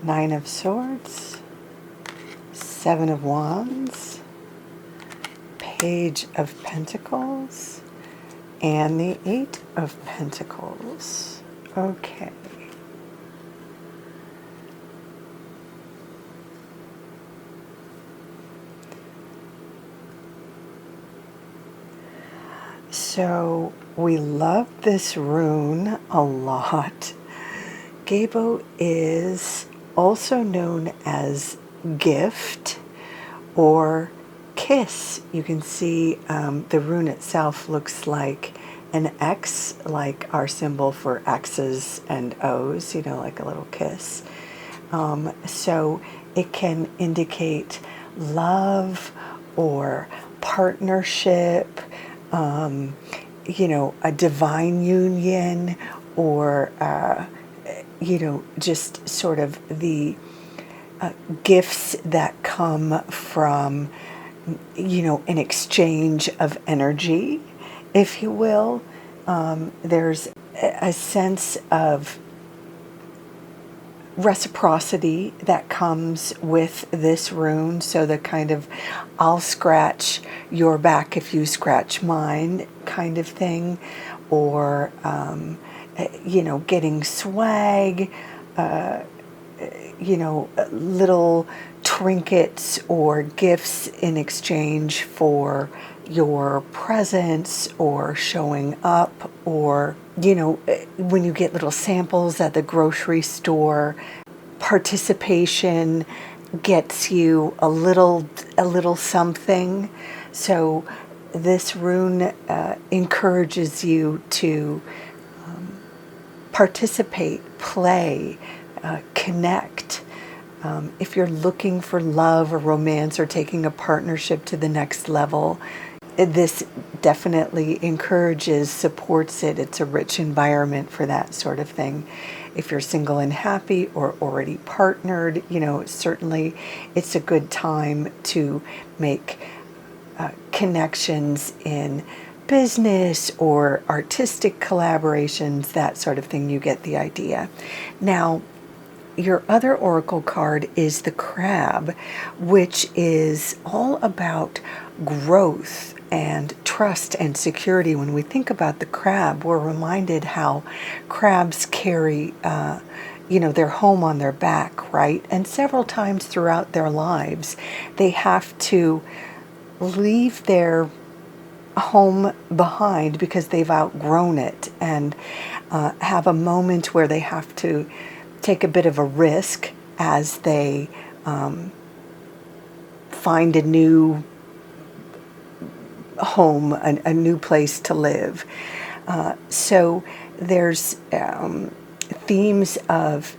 Nine of Swords, Seven of Wands, Page of Pentacles, and the Eight of Pentacles. Okay. So we love this rune a lot. Gabo is also known as gift or kiss. You can see the rune itself looks like an X, like our symbol for X's and O's, like a little kiss. So it can indicate love or partnership, a divine union, or, just sort of the gifts that come from, an exchange of energy, if you will. There's a sense of reciprocity that comes with this rune. So the kind of I'll scratch your back if you scratch mine kind of thing, or getting swag, little trinkets or gifts in exchange for your presence or showing up, or when you get little samples at the grocery store. Participation gets you a little something. So this rune encourages you to participate, play, connect. If you're looking for love or romance or taking a partnership to the next level, this definitely encourages, supports it. It's a rich environment for that sort of thing. If you're single and happy or already partnered, certainly it's a good time to make connections in business or artistic collaborations, that sort of thing. You get the idea. Now, your other oracle card is the crab, which is all about growth and trust and security. When we think about the crab, we're reminded how crabs carry, their home on their back, right? And several times throughout their lives, they have to leave their home behind because they've outgrown it, and have a moment where they have to take a bit of a risk as they find a new home, a new place to live. So there's themes of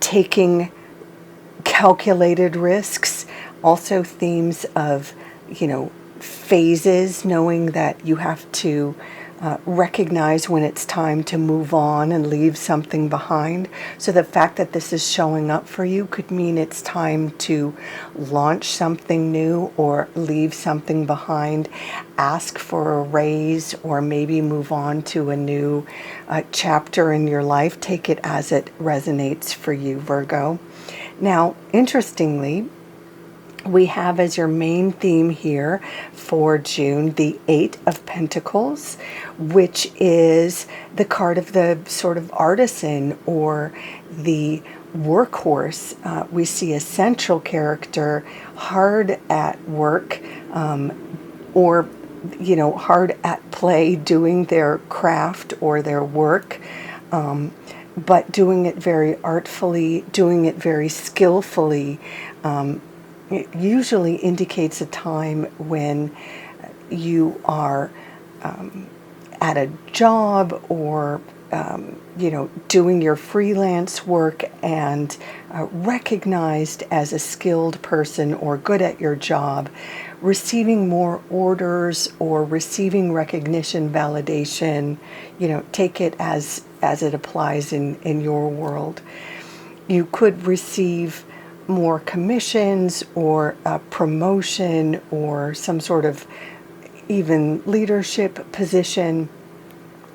taking calculated risks, also themes of, phases, knowing that you have to recognize when it's time to move on and leave something behind. So the fact that this is showing up for you could mean it's time to launch something new or leave something behind, ask for a raise, or maybe move on to a new chapter in your life. Take it as it resonates for you, Virgo. Now, interestingly, we have as your main theme here for June the Eight of Pentacles, which is the card of the sort of artisan or the workhorse. We see a central character hard at work, or hard at play doing their craft or their work, but doing it very artfully, doing it very skillfully. It usually indicates a time when you are at a job or doing your freelance work and recognized as a skilled person or good at your job, receiving more orders or receiving recognition, validation. Take it as it applies in your world. You could receive more commissions or a promotion or some sort of even leadership position.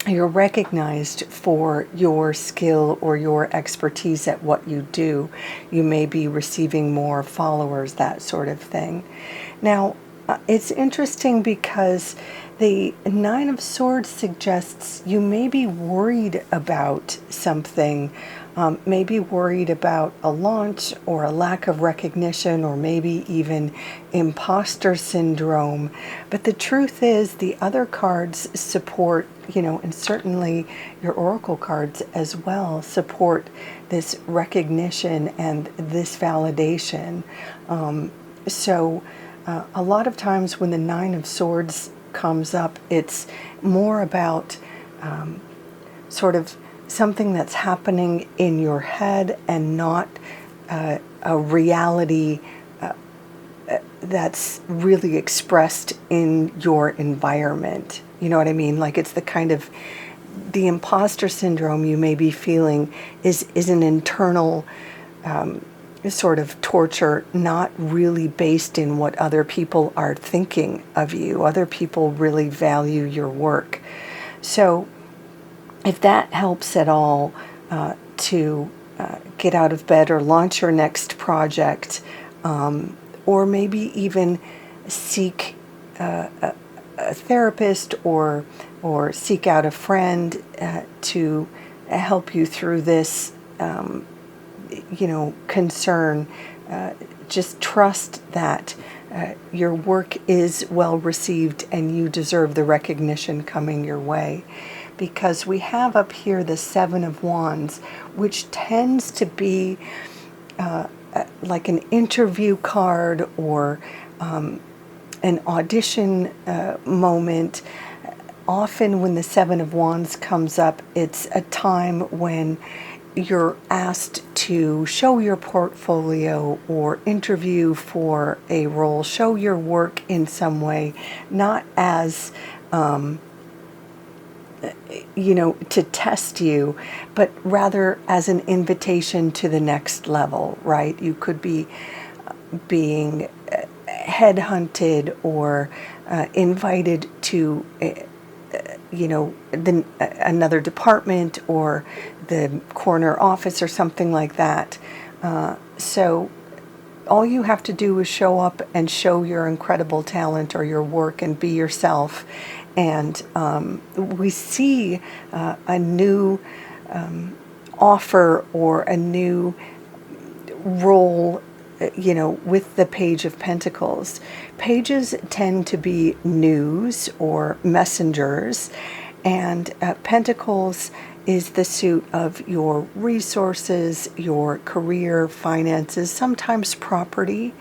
You're recognized for your skill or your expertise at what you do. You may be receiving more followers, that sort of thing. Now, it's interesting because the Nine of Swords suggests you may be worried about something, maybe worried about a launch or a lack of recognition, or maybe even imposter syndrome. But the truth is the other cards support and certainly your oracle cards as well support this recognition and this validation. So a lot of times when the Nine of Swords comes up, it's more about sort of something that's happening in your head and not a reality that's really expressed in your environment. You know what I mean? Like it's the kind of, the imposter syndrome you may be feeling is an internal sort of torture, not really based in what other people are thinking of you. Other people really value your work. So if that helps at all to get out of bed or launch your next project, or maybe even seek a therapist or seek out a friend to help you through this, concern. Just trust that your work is well received and you deserve the recognition coming your way. Because we have up here the Seven of Wands, which tends to be like an interview card or an audition moment. Often when the Seven of Wands comes up, it's a time when you're asked to show your portfolio or interview for a role, show your work in some way, not as to test you, but rather as an invitation to the next level, right? You could be being headhunted or invited to, another department or the corner office or something like that. So all you have to do is show up and show your incredible talent or your work and be yourself. And we see a new offer or a new role, with the Page of Pentacles. Pages tend to be news or messengers, and Pentacles is the suit of your resources, your career, finances, sometimes property.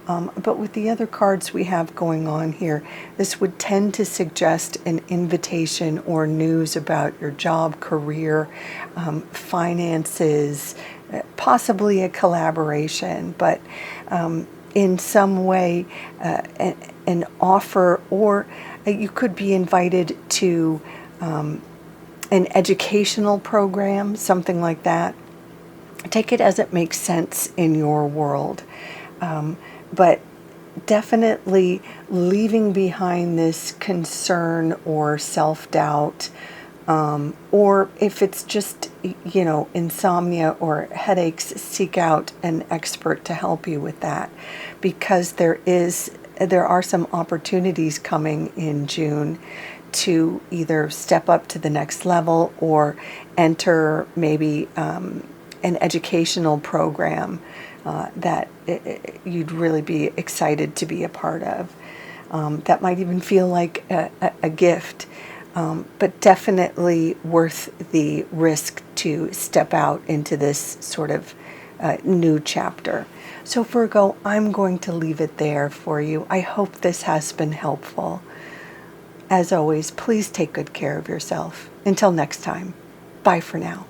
But with the other cards we have going on here, this would tend to suggest an invitation or news about your job, career, finances, possibly a collaboration, but in some way an offer, or you could be invited to an educational program, something like that. Take it as it makes sense in your world. But definitely leaving behind this concern or self-doubt, or if it's just, insomnia or headaches, seek out an expert to help you with that, because there are some opportunities coming in June to either step up to the next level or enter maybe an educational program that you'd really be excited to be a part of. That might even feel like a gift, but definitely worth the risk to step out into this sort of new chapter. So Virgo, I'm going to leave it there for you. I hope this has been helpful. As always, please take good care of yourself. Until next time, bye for now.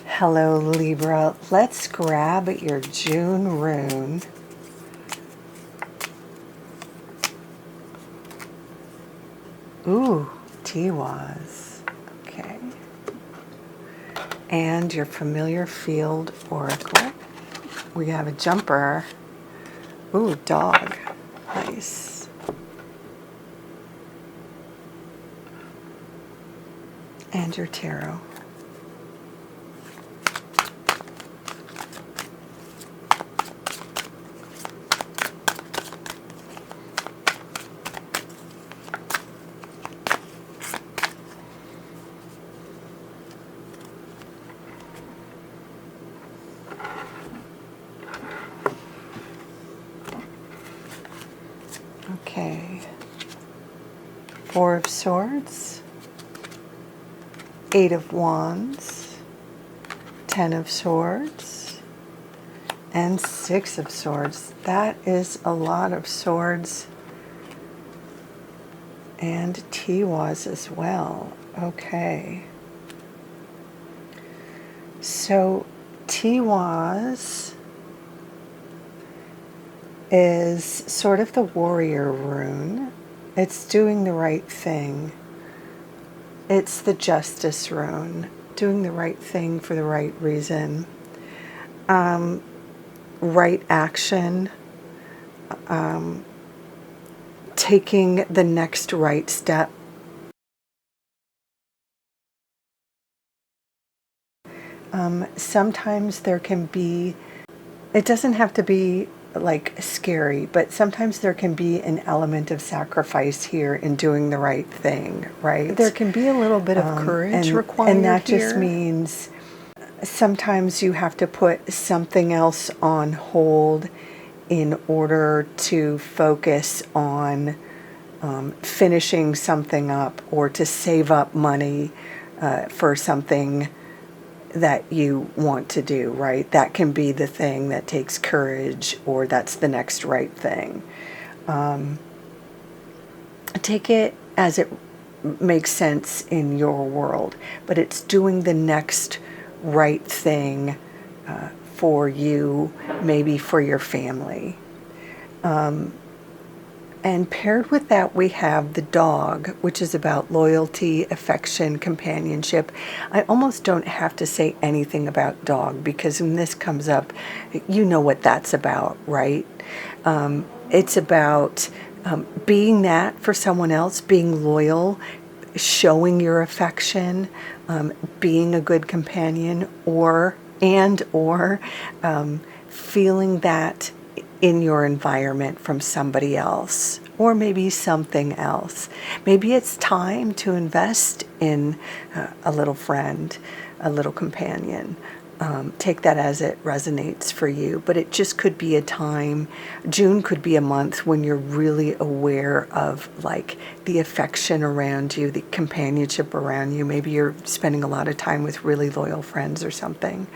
Hello Libra, let's grab your June rune. Ooh, Tiwaz. Okay. And your familiar field oracle. We have a jumper. Ooh, dog. Nice. And your tarot. Okay. Four of Swords, Eight of Wands, Ten of Swords, and Six of Swords. That is a lot of swords. And Tiwaz as well. Okay. So Tiwaz is sort of the warrior rune. It's doing the right thing. It's the justice rune, doing the right thing for the right reason. Right action, taking the next right step. Sometimes there can be, it doesn't have to be like scary, but sometimes there can be an element of sacrifice here in doing the right thing, right? There can be a little bit of courage required and that here. just means sometimes you have to put something else on hold in order to focus on finishing something up, or to save up money for something that you want to do, right? That can be the thing that takes courage, or that's the next right thing. Take it as it makes sense in your world, but it's doing the next right thing for you, maybe for your family. And paired with that, we have the dog, which is about loyalty, affection, companionship. I almost don't have to say anything about dog, because when this comes up, you know what that's about, right? It's about being that for someone else, being loyal, showing your affection, being a good companion, or feeling that in your environment from somebody else, or maybe something else. Maybe it's time to invest in a little friend, a little companion. Take that as it resonates for you, but it just could be a time. June could be a month when you're really aware of like the affection around you, the companionship around you. Maybe you're spending a lot of time with really loyal friends or something.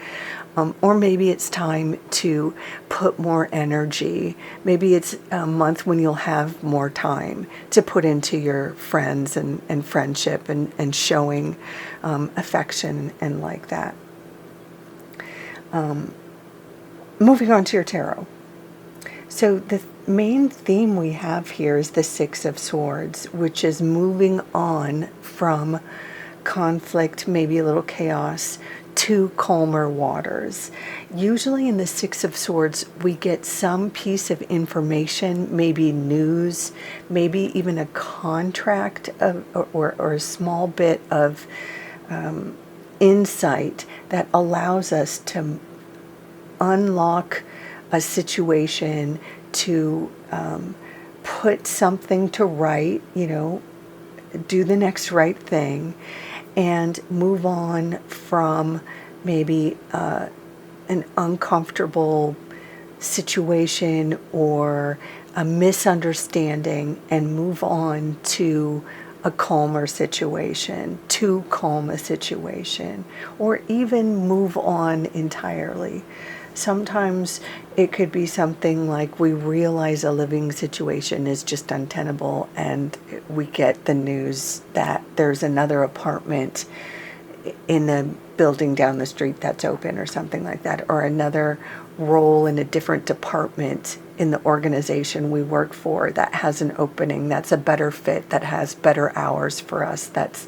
Or maybe it's time to put more energy. Maybe it's a month when you'll have more time to put into your friends and friendship and showing affection and like that. Moving on to your tarot. So the main theme we have here is the Six of Swords, which is moving on from conflict, maybe a little chaos, to calmer waters. Usually in the Six of Swords, we get some piece of information, maybe news, maybe even a contract or a small bit of insight that allows us to unlock a situation, to put something to right, do the next right thing, and move on from maybe an uncomfortable situation or a misunderstanding, and move on to a calmer situation, to calm a situation, or even move on entirely. Sometimes it could be something like we realize a living situation is just untenable, and we get the news that there's another apartment in the building down the street that's open, or something like that, or another role in a different department in the organization we work for that has an opening that's a better fit, that has better hours for us, that's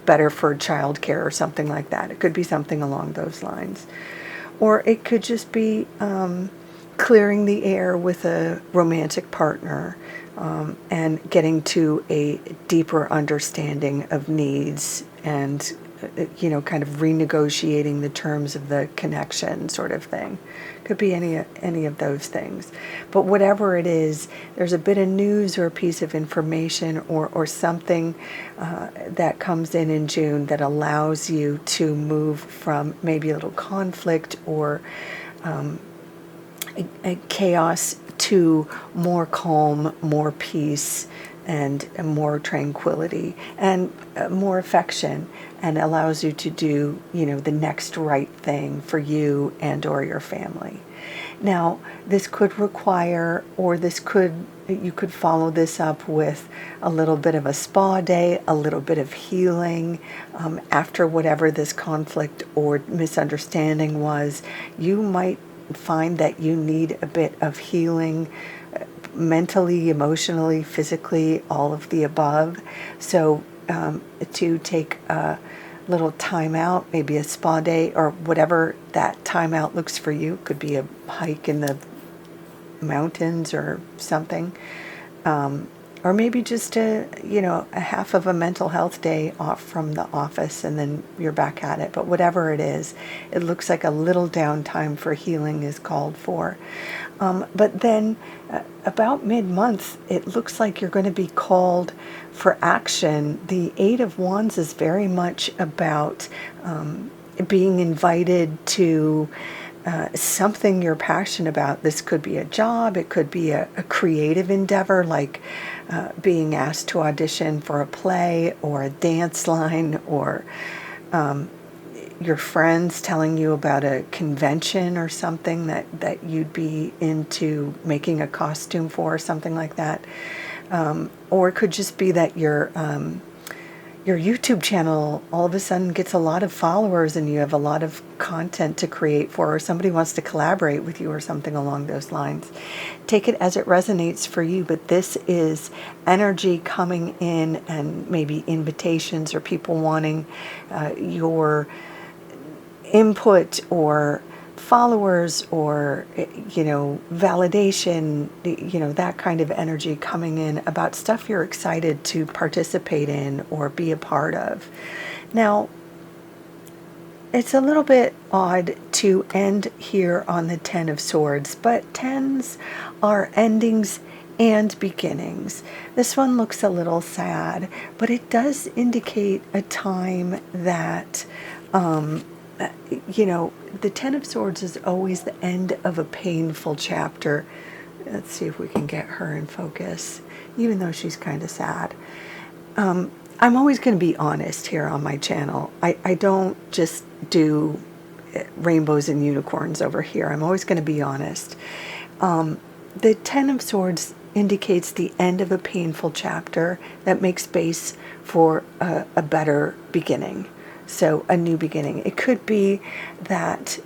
better for childcare or something like that. It could be something along those lines. Or it could just be clearing the air with a romantic partner, and getting to a deeper understanding of needs, and kind of renegotiating the terms of the connection, sort of thing. Could be any of those things. But whatever it is, there's a bit of news or a piece of information or something that comes in June that allows you to move from maybe a little conflict or a chaos to more calm, more peace, and more tranquility, and more affection, and allows you to do, the next right thing for you and or your family. Now, this could require, or you could follow this up with a little bit of a spa day, a little bit of healing after whatever this conflict or misunderstanding was. You might find that you need a bit of healing mentally, emotionally, physically, all of the above. So to take a little time out, maybe a spa day or whatever that time out looks for you. Could be a hike in the mountains or something. Or maybe just a half of a mental health day off from the office and then you're back at it. But whatever it is, it looks like a little downtime for healing is called for. But then about mid-month, it looks like you're going to be called for action. The Eight of Wands is very much about being invited to something you're passionate about. This could be a job, it could be a creative endeavor, like being asked to audition for a play or a dance line, or your friends telling you about a convention or something that you'd be into making a costume for, or something like that. Or it could just be that your YouTube channel all of a sudden gets a lot of followers and you have a lot of content to create for, or somebody wants to collaborate with you or something along those lines. Take it as it resonates for you, but this is energy coming in, and maybe invitations or people wanting your input or followers or validation, that kind of energy coming in about stuff you're excited to participate in or be a part of. Now, it's a little bit odd to end here on the Ten of Swords, but tens are endings and beginnings. This one looks a little sad, but it does indicate a time that the Ten of Swords is always the end of a painful chapter. Let's see if we can get her in focus, even though she's kind of sad. I'm always going to be honest here on my channel. I don't just do rainbows and unicorns over here. I'm always going to be honest. The Ten of Swords indicates the end of a painful chapter that makes space for a better beginning. So a new beginning. It could be that,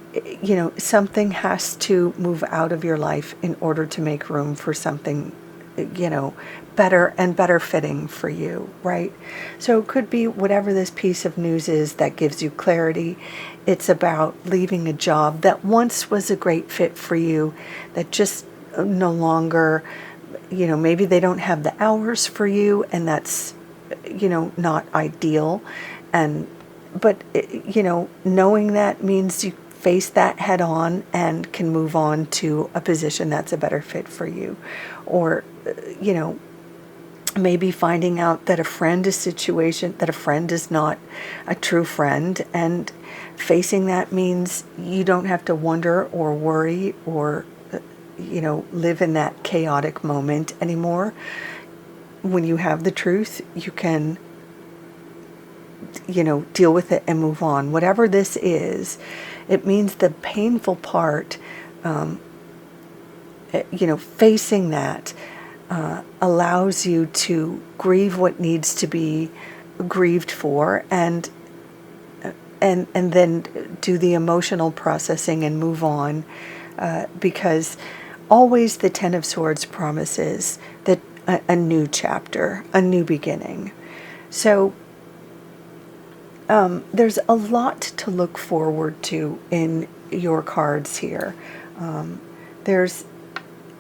something has to move out of your life in order to make room for something, better and better fitting for you, right? So it could be whatever this piece of news is that gives you clarity. It's about leaving a job that once was a great fit for you, that just no longer, maybe they don't have the hours for you, and that's, not ideal. But knowing that means you face that head on and can move on to a position that's a better fit for you. Or, maybe finding out that a friend is not a true friend, and facing that means you don't have to wonder or worry or, live in that chaotic moment anymore. When you have the truth, you can deal with it and move on. Whatever this is, it means the painful part, facing that allows you to grieve what needs to be grieved for, and then do the emotional processing and move on, because always the Ten of Swords promises that a new chapter, a new beginning. So there's a lot to look forward to in your cards here. There's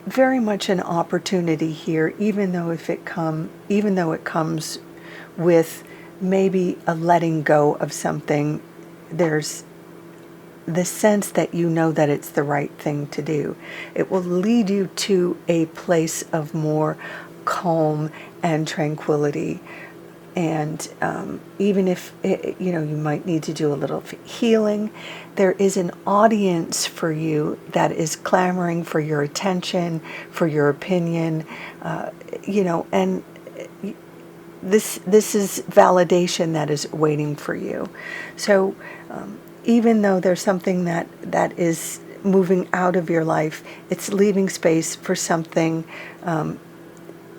very much an opportunity here, even though it comes with maybe a letting go of something. There's the sense that that it's the right thing to do. It will lead you to a place of more calm and tranquility. And even if, you know, you might need to do a little healing, there is an audience for you that is clamoring for your attention, for your opinion, you know, and this is validation that is waiting for you. So even though there's something that is moving out of your life, it's leaving space for something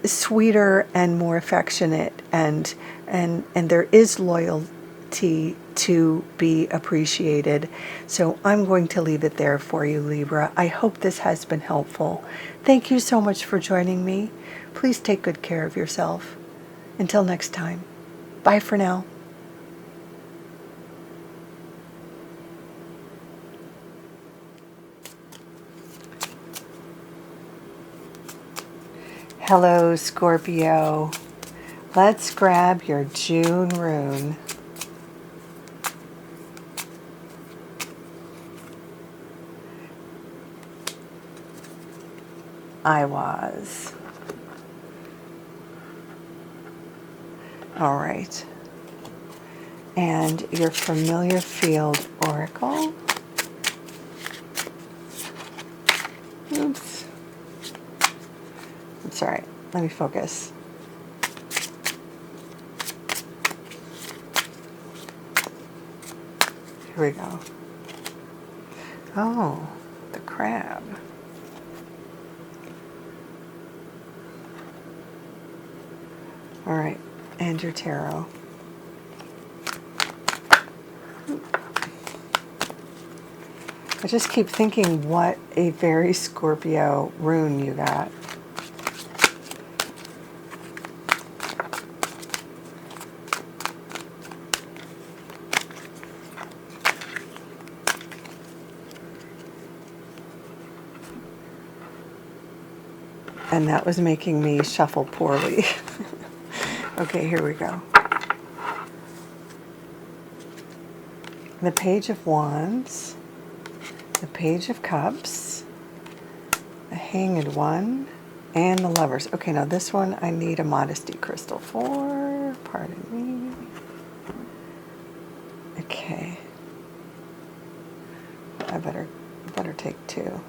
sweeter and more affectionate, and there is loyalty to be appreciated. So I'm going to leave it there for you, Libra. I hope this has been helpful. Thank you so much for joining me. Please take good care of yourself. Until next time, bye for now. Hello, Scorpio. Let's grab your June rune. I was. All right. And your familiar field oracle. Oops. It's all right. Let me focus. Here we go. Oh, the crab. All right. And your tarot. I just keep thinking what a very Scorpio rune you got. And that was making me shuffle poorly. Okay, here we go. The Page of Wands, the Page of Cups, the Hanged One, and the Lovers. Okay, now this one I need a modesty crystal for. Pardon me. Okay. I better take two.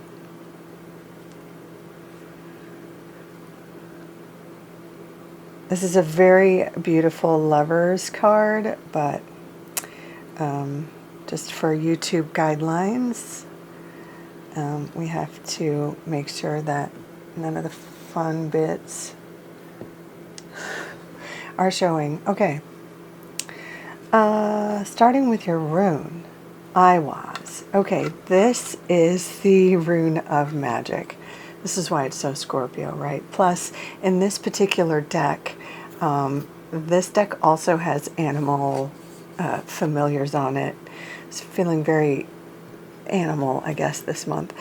This is a very beautiful Lovers card, but just for YouTube guidelines, we have to make sure that none of the fun bits are showing. Okay. Starting with your rune, I was. Okay, this is the rune of magic. This is why it's so Scorpio, right? Plus, in this particular deck, this deck also has animal familiars on it. It's feeling very animal, I guess, this month.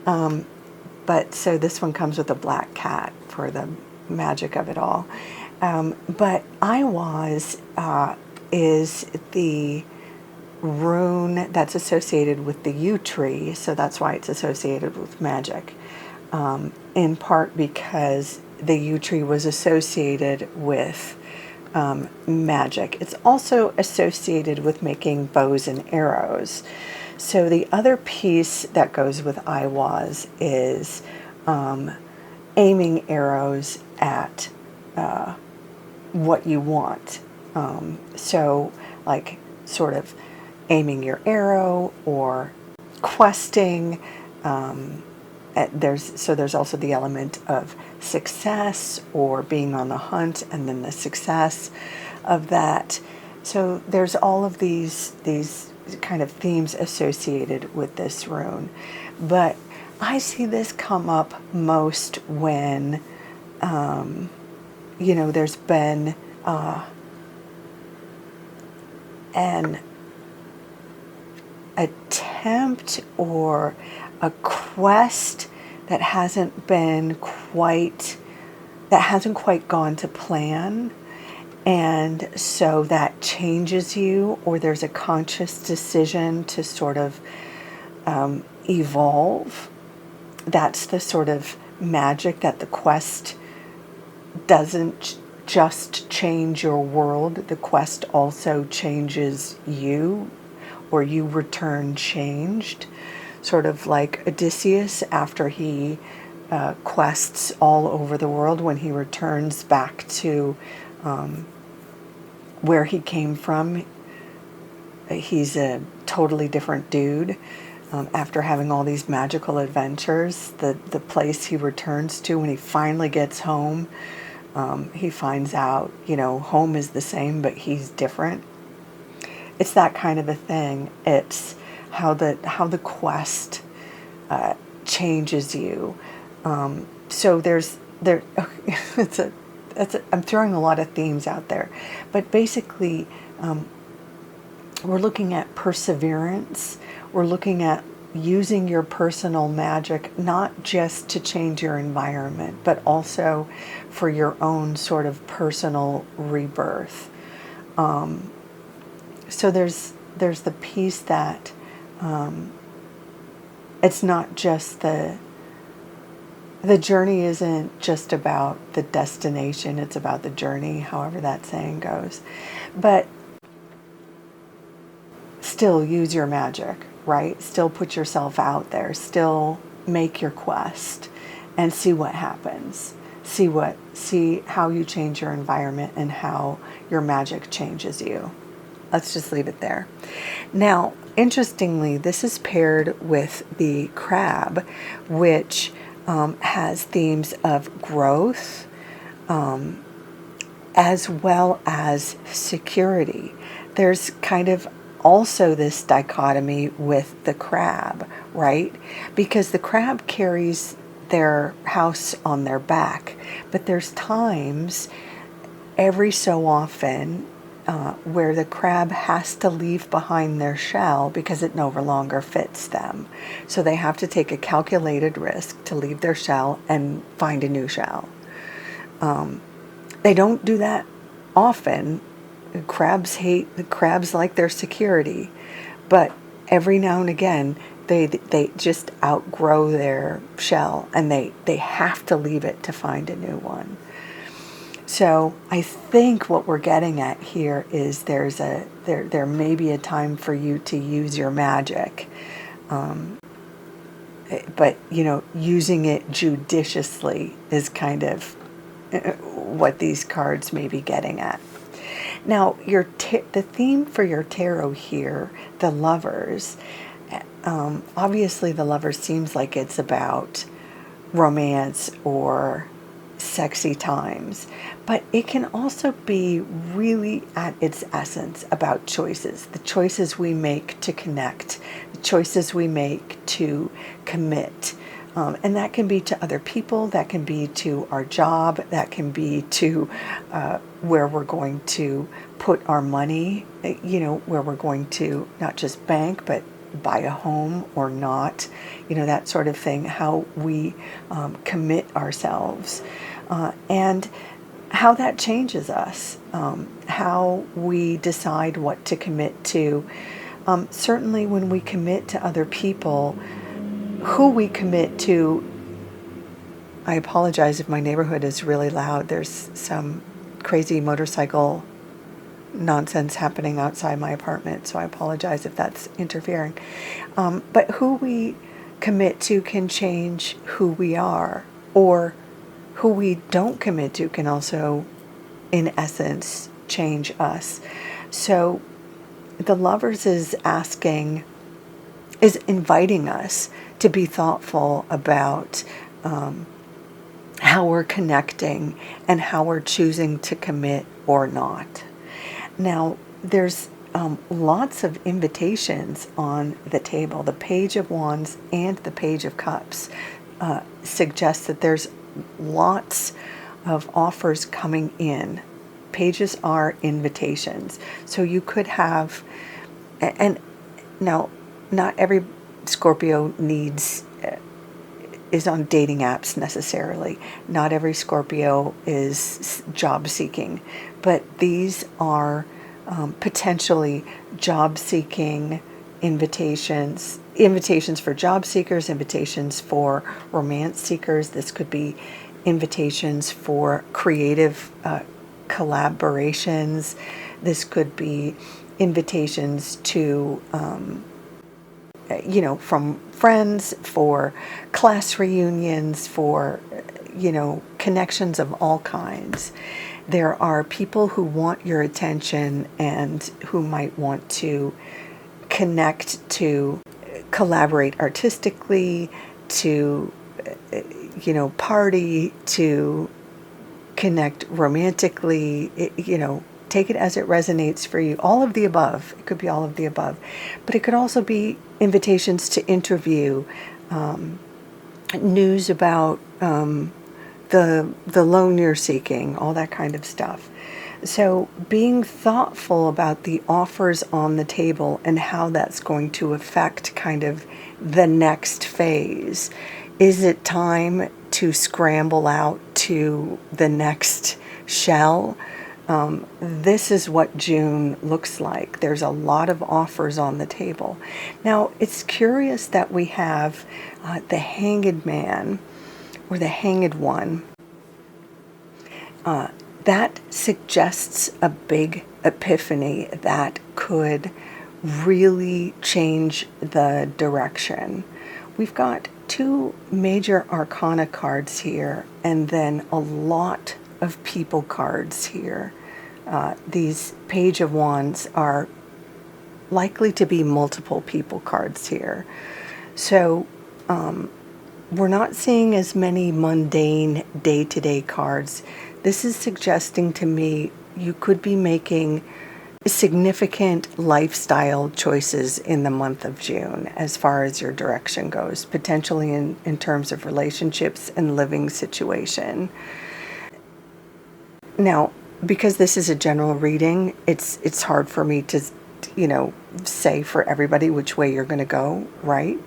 But so this one comes with a black cat for the magic of it all. But Iwaz is the rune that's associated with the yew tree, so that's why it's associated with magic. In part because the yew tree was associated with magic. It's also associated with making bows and arrows. So the other piece that goes with Iwaz is aiming arrows at what you want. So like sort of aiming your arrow or questing. There's also the element of success or being on the hunt, and then the success of that. So there's all of these kind of themes associated with this rune. But I see this come up most when, there's been an attempt or a quest that hasn't quite gone to plan, and so that changes you, or there's a conscious decision to sort of evolve. That's the sort of magic that the quest doesn't just change your world. The quest also changes you, or you return changed. Sort of like Odysseus after he quests all over the world. When he returns back to where he came from, he's a totally different dude. After having all these magical adventures, the place he returns to when he finally gets home, he finds out, home is the same, but he's different. It's that kind of a thing. It's how the quest changes you. So I'm throwing a lot of themes out there, but basically, we're looking at perseverance. We're looking at using your personal magic, not just to change your environment, but also for your own sort of personal rebirth. So there's the piece that it's not just the journey isn't just about the destination, it's about the journey, however that saying goes. But still use your magic, right? Still put yourself out there, still make your quest and see what happens. See how you change your environment and how your magic changes you. Let's just leave it there. Now, interestingly, this is paired with the crab, which has themes of growth, as well as security. There's kind of also this dichotomy with the crab, right? Because the crab carries their house on their back, but there's times every so often where the crab has to leave behind their shell because it no longer fits them. So they have to take a calculated risk to leave their shell and find a new shell. They don't do that often. Crabs like their security, but every now and again they just outgrow their shell and they have to leave it to find a new one. So I think what we're getting at here is there may be a time for you to use your magic, but using it judiciously is kind of what these cards may be getting at. Now, the theme for your tarot here, the Lovers, obviously the Lovers seems like it's about romance or sexy times, but it can also be really at its essence about choices, the choices we make to connect, the choices we make to commit. And that can be to other people, that can be to our job, that can be to where we're going to put our money, where we're going to not just bank, but buy a home or not, that sort of thing, how we commit ourselves, and how that changes us, how we decide what to commit to. Certainly when we commit to other people, who we commit to. I apologize if my neighborhood is really loud. There's some crazy motorcycle nonsense happening outside my apartment, so I apologize if that's interfering. But who we commit to can change who we are, or who we don't commit to can also, in essence, change us. So the Lovers is inviting us to be thoughtful about how we're connecting and how we're choosing to commit or not. Now, there's lots of invitations on the table. The Page of Wands and the Page of Cups suggest that there's lots of offers coming in. Pages are invitations. So you could have, and now not every Scorpio is on dating apps necessarily. Not every Scorpio is job seeking, but these are potentially job seeking invitations for job seekers, invitations for romance seekers. This could be invitations for creative collaborations. This could be invitations to, from friends, for class reunions, for, connections of all kinds. There are people who want your attention and who might want to connect, to collaborate artistically, to, party, to connect romantically, take it as it resonates for you. All of the above. It could be all of the above. But it could also be invitations to interview, news about the loan you're seeking, all that kind of stuff. So being thoughtful about the offers on the table and how that's going to affect kind of the next phase. Is it time to scramble out to the next shell? This is what June looks like. There's a lot of offers on the table. Now, it's curious that we have the Hanged Man or the Hanged One. That suggests a big epiphany that could really change the direction. We've got two major arcana cards here, and then a lot of people cards here. These Page of Wands are likely to be multiple people cards here. So we're not seeing as many mundane day-to-day cards. This is suggesting to me you could be making significant lifestyle choices in the month of June as far as your direction goes, potentially in terms of relationships and living situation. Now, because this is a general reading, it's hard for me to, say for everybody which way you're going to go, right?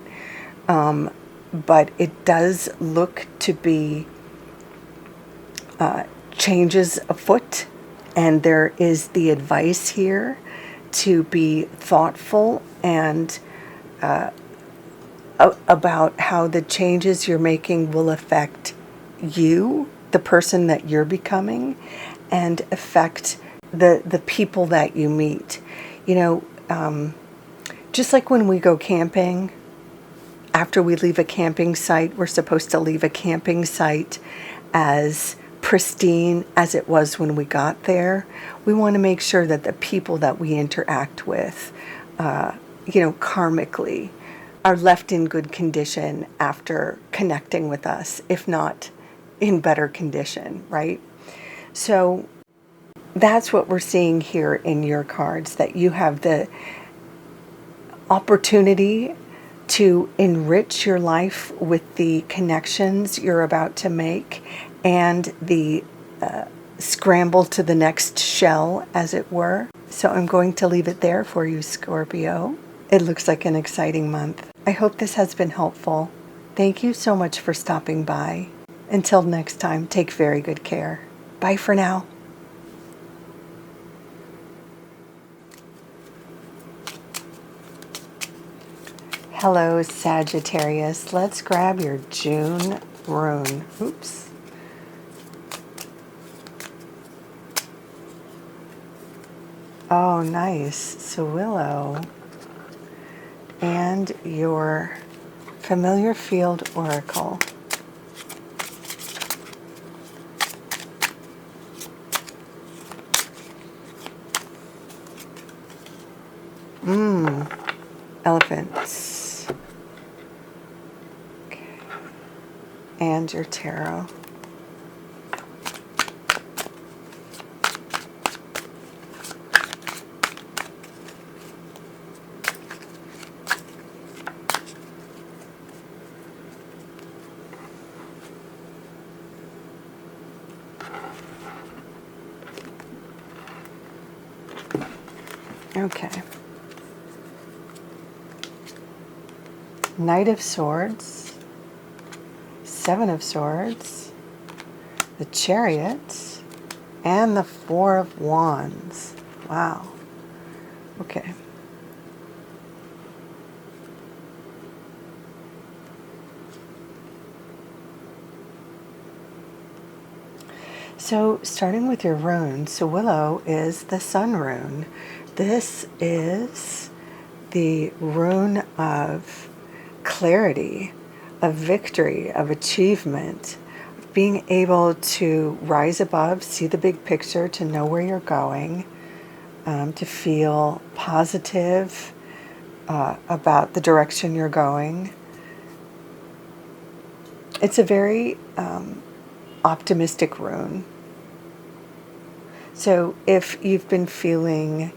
But it does look to be changes afoot, and there is the advice here to be thoughtful and about how the changes you're making will affect you, the person that you're becoming, and affect the people that you meet. Just like when we go camping, after we leave a camping site, we're supposed to leave a camping site as pristine as it was when we got there. We want to make sure that the people that we interact with, karmically, are left in good condition after connecting with us, if not in better condition, right? So that's what we're seeing here in your cards, that you have the opportunity to enrich your life with the connections you're about to make and the scramble to the next shell, as it were. So I'm going to leave it there for you, Scorpio. It looks like an exciting month. I hope this has been helpful. Thank you so much for stopping by. Until next time, take very good care. Bye for now. Hello, Sagittarius. Let's grab your June rune. Oops. Oh, nice. So Willow. And your familiar field oracle. Elephants. Okay. And your tarot. Okay. Knight of Swords, Seven of Swords, the Chariot, and the Four of Wands. Wow. Okay. So starting with your rune, so Willow is the sun rune. This is the rune of clarity, of victory, of achievement, of being able to rise above, see the big picture, to know where you're going, to feel positive about the direction you're going. It's a very optimistic rune. So if you've been feeling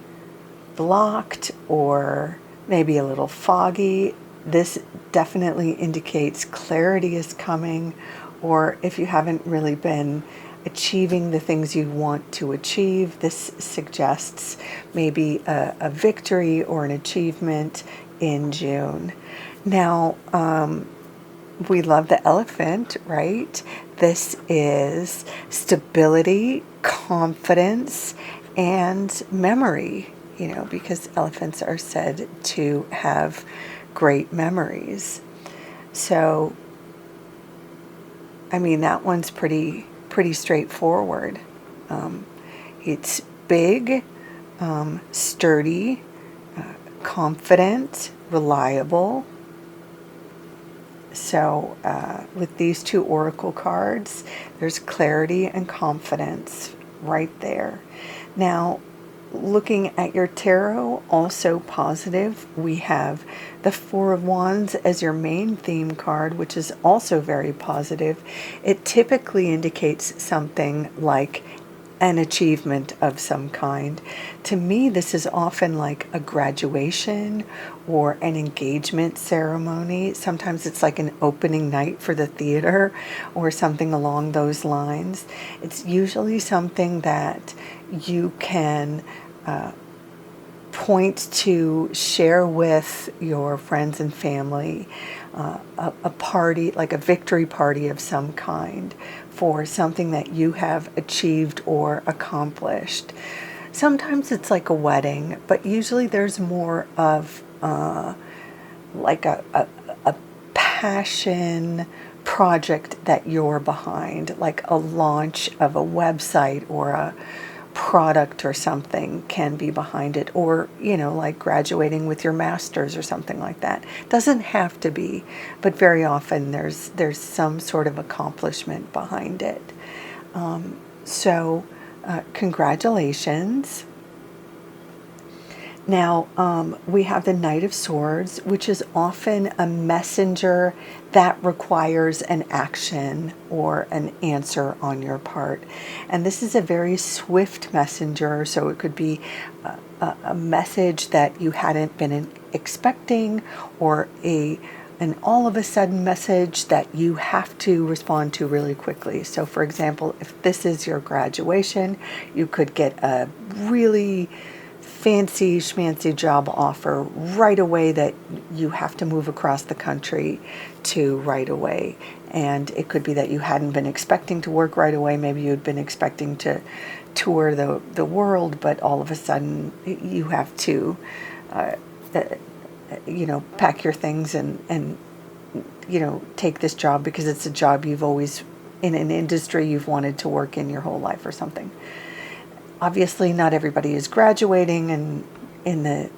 blocked or maybe a little foggy, this definitely indicates clarity is coming. Or if you haven't really been achieving the things you want to achieve, this suggests maybe a victory or an achievement in June. Now, we love the elephant, right? This is stability, confidence, and memory, because elephants are said to have great memories. So, I mean, that one's pretty straightforward. It's big, sturdy, confident, reliable. So with these two oracle cards, there's clarity and confidence right there. Now, looking at your tarot, also positive, we have the Four of Wands as your main theme card, which is also very positive. It typically indicates something like an achievement of some kind. To me, this is often like a graduation or an engagement ceremony. Sometimes it's like an opening night for the theater or something along those lines. It's usually something that you can point to, share with your friends and family, a party, like a victory party of some kind for something that you have achieved or accomplished. Sometimes it's like a wedding, but usually there's more of like a passion project that you're behind, like a launch of a website or a product or something can be behind it, or like graduating with your master's or something like that. Doesn't have to be, but very often there's some sort of accomplishment behind it. So congratulations. Now, we have the Knight of Swords, which is often a messenger that requires an action or an answer on your part. And this is a very swift messenger, so it could be a message that you hadn't been expecting, or an all of a sudden message that you have to respond to really quickly. So for example, if this is your graduation, you could get a really fancy schmancy job offer right away that you have to move across the country to right away. And it could be that you hadn't been expecting to work right away. Maybe you'd been expecting to tour the world, but all of a sudden you have to pack your things and take this job because it's a job you've always, in an industry you've wanted to work in your whole life or something. Obviously, not everybody is graduating and in the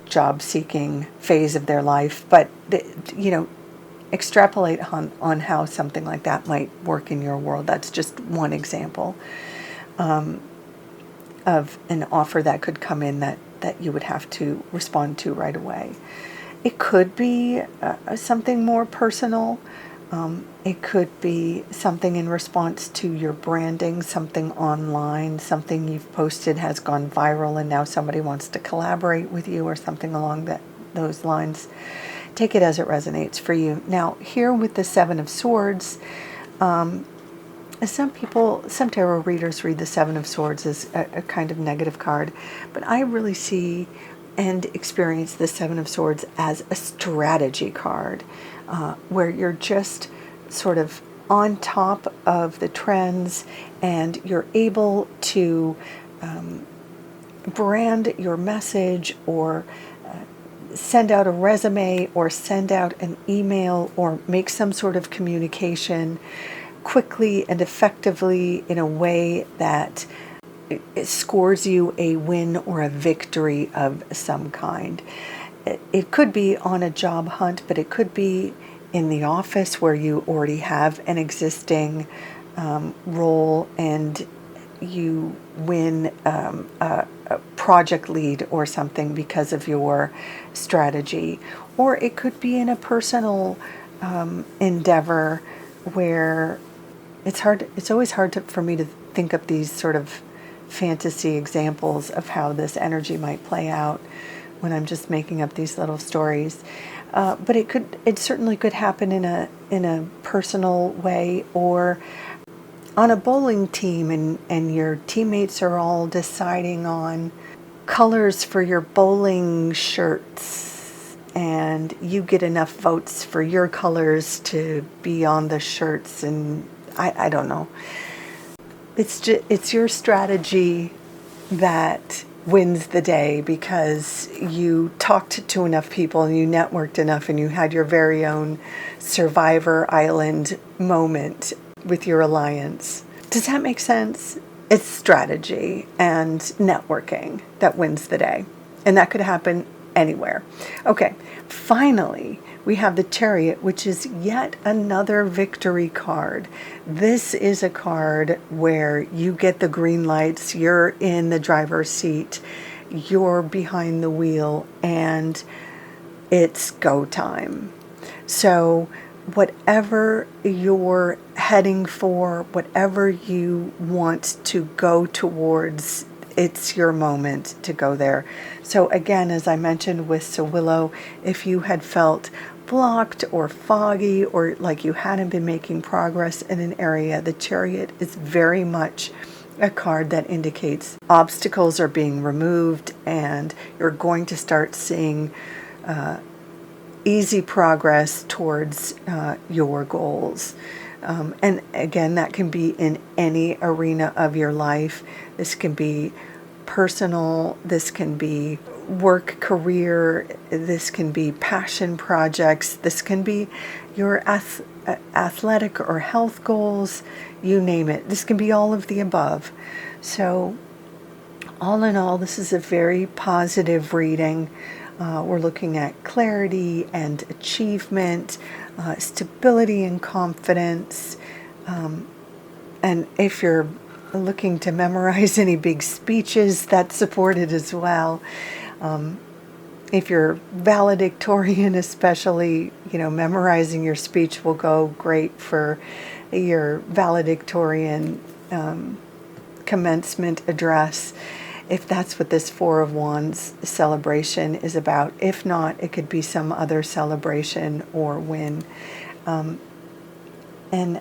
job seeking phase of their life, but extrapolate on how something like that might work in your world. That's just one example of an offer that could come in that you would have to respond to right away. It could be something more personal. It could be something in response to your branding, something online, something you've posted has gone viral and now somebody wants to collaborate with you or something along those lines. Take it as it resonates for you. Now, here with the Seven of Swords, some tarot readers read the Seven of Swords as a kind of negative card, but I really see and experience the Seven of Swords as a strategy card, where you're just sort of on top of the trends and you're able to brand your message or send out a resume or send out an email or make some sort of communication quickly and effectively in a way that it scores you a win or a victory of some kind. It could be on a job hunt, but it could be in the office where you already have an existing role and you win a project lead or something because of your strategy. Or it could be in a personal endeavor where it's always hard for me to think of these sort of fantasy examples of how this energy might play out when I'm just making up these little stories. But it certainly could happen in a personal way, or on a bowling team, and your teammates are all deciding on colors for your bowling shirts, and you get enough votes for your colors to be on the shirts, and I don't know. It's your strategy that wins the day because you talked to enough people and you networked enough and you had your very own Survivor Island moment with your alliance. Does that make sense? It's strategy and networking that wins the day. And that could happen anywhere. Okay, finally, we have the Chariot, which is yet another victory card. This is a card where you get the green lights, you're in the driver's seat, you're behind the wheel, and it's go time. So whatever you're heading for, whatever you want to go towards, it's your moment to go there. So again, as I mentioned with Sawillow, if you had felt blocked or foggy or like you hadn't been making progress in an area, the Chariot is very much a card that indicates obstacles are being removed and you're going to start seeing easy progress towards your goals. And again, that can be in any arena of your life. This can be personal, this can be work career, this can be passion projects, this can be your athletic or health goals, you name it. This can be all of the above. So all in all, this is a very positive reading. We're looking at clarity and achievement, stability and confidence. And if you're looking to memorize any big speeches, that's supported as well. If you're valedictorian especially, memorizing your speech will go great for your valedictorian commencement address, if that's what this Four of Wands celebration is about. If not, it could be some other celebration or win. An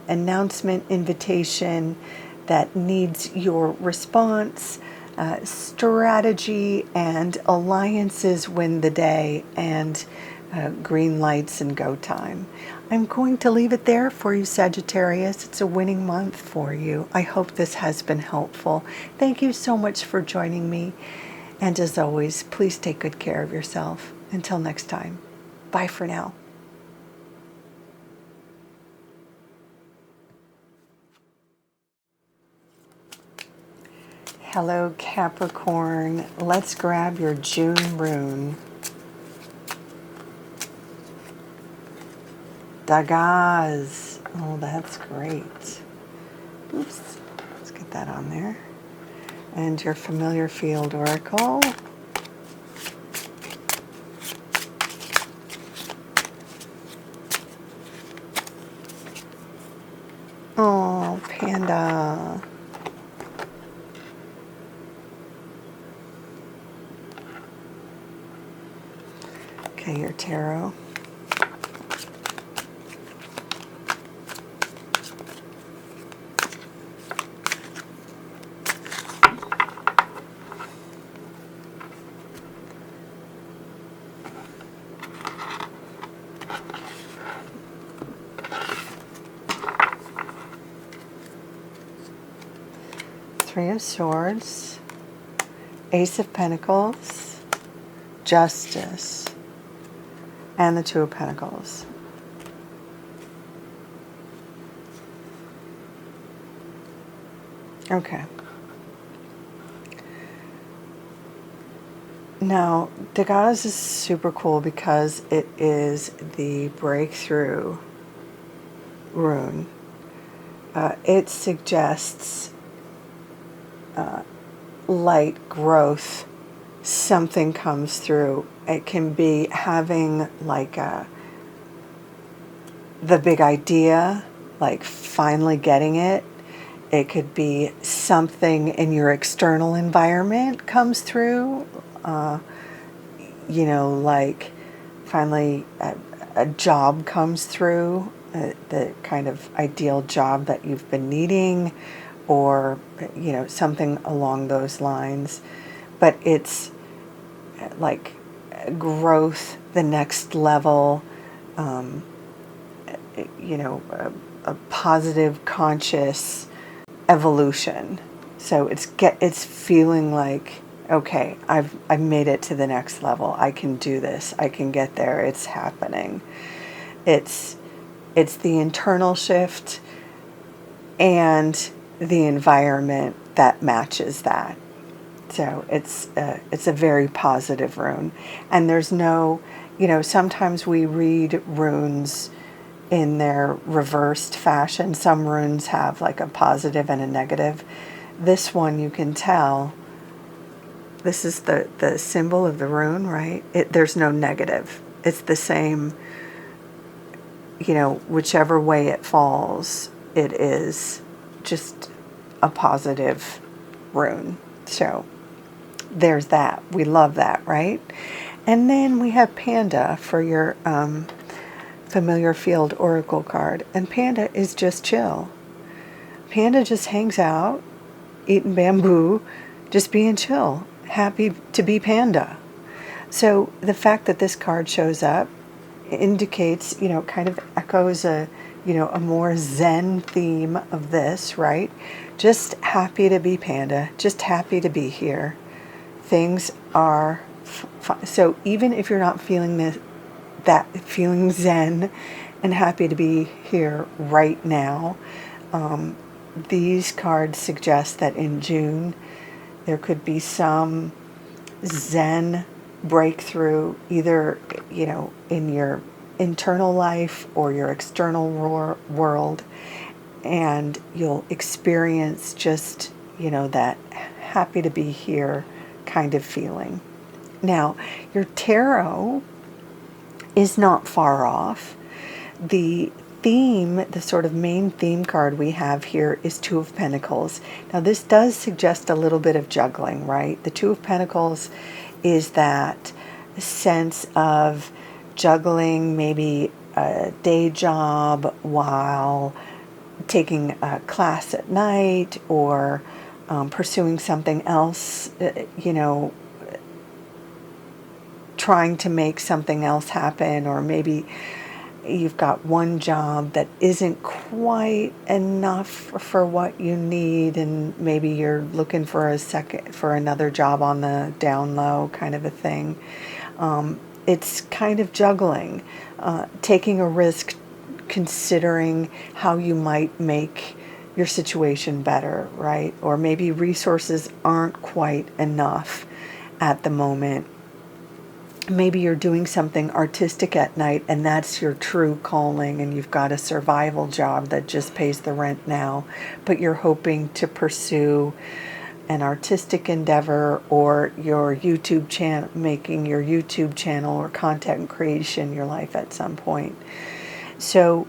announcement, invitation that needs your response. Strategy and alliances win the day, and green lights and go time. I'm going to leave it there for you, Sagittarius. It's a winning month for you. I hope this has been helpful. Thank you so much for joining me. And as always, please take good care of yourself. Until next time, bye for now. Hello, Capricorn. Let's grab your June rune. Dagaz. Oh, that's great. Oops. Let's get that on there. And your familiar field oracle. Oh, Panda. Okay, your tarot. Three of Swords, Ace of Pentacles, Justice, and the Two of Pentacles. Okay. Now, Degas is super cool because it is the breakthrough rune. It suggests light growth. Something comes through. It can be having like the big idea, like finally getting it. It could be something in your external environment comes through, like finally a job comes through, the kind of ideal job that you've been needing, or, something along those lines. But it's like growth, the next level, a positive, conscious evolution. So it's feeling like, okay, I've made it to the next level. I can do this. I can get there. It's happening. It's the internal shift and the environment that matches that. So it's a very positive rune. And there's no, sometimes we read runes in their reversed fashion. Some runes have like a positive and a negative. This one, you can tell, this is the symbol of the rune, right? There's no negative. It's the same, whichever way it falls, it is just a positive rune. So there's that. We love that, right? And then we have Panda for your familiar field oracle card. And Panda is just chill. Panda just hangs out, eating bamboo, just being chill. Happy to be Panda. So the fact that this card shows up indicates, kind of echoes a more Zen theme of this, right? Just happy to be Panda, just happy to be here. Things are so even if you're not feeling feeling Zen and happy to be here right now, these cards suggest that in June there could be some Zen breakthrough, either in your internal life or your external world, and you'll experience just that happy to be here kind of feeling. Now, your tarot is not far off. The theme, the sort of main theme card we have here is Two of Pentacles. Now, this does suggest a little bit of juggling, right? The Two of Pentacles is that sense of juggling maybe a day job while taking a class at night, or pursuing something else, trying to make something else happen, or maybe you've got one job that isn't quite enough for what you need, and maybe you're looking for another job on the down low, kind of a thing. It's kind of juggling, taking a risk, considering how you might make your situation better, right? Or maybe resources aren't quite enough at the moment. Maybe you're doing something artistic at night and that's your true calling, and you've got a survival job that just pays the rent now, but you're hoping to pursue an artistic endeavor, or your YouTube channel, making your YouTube channel or content creation your life at some point. So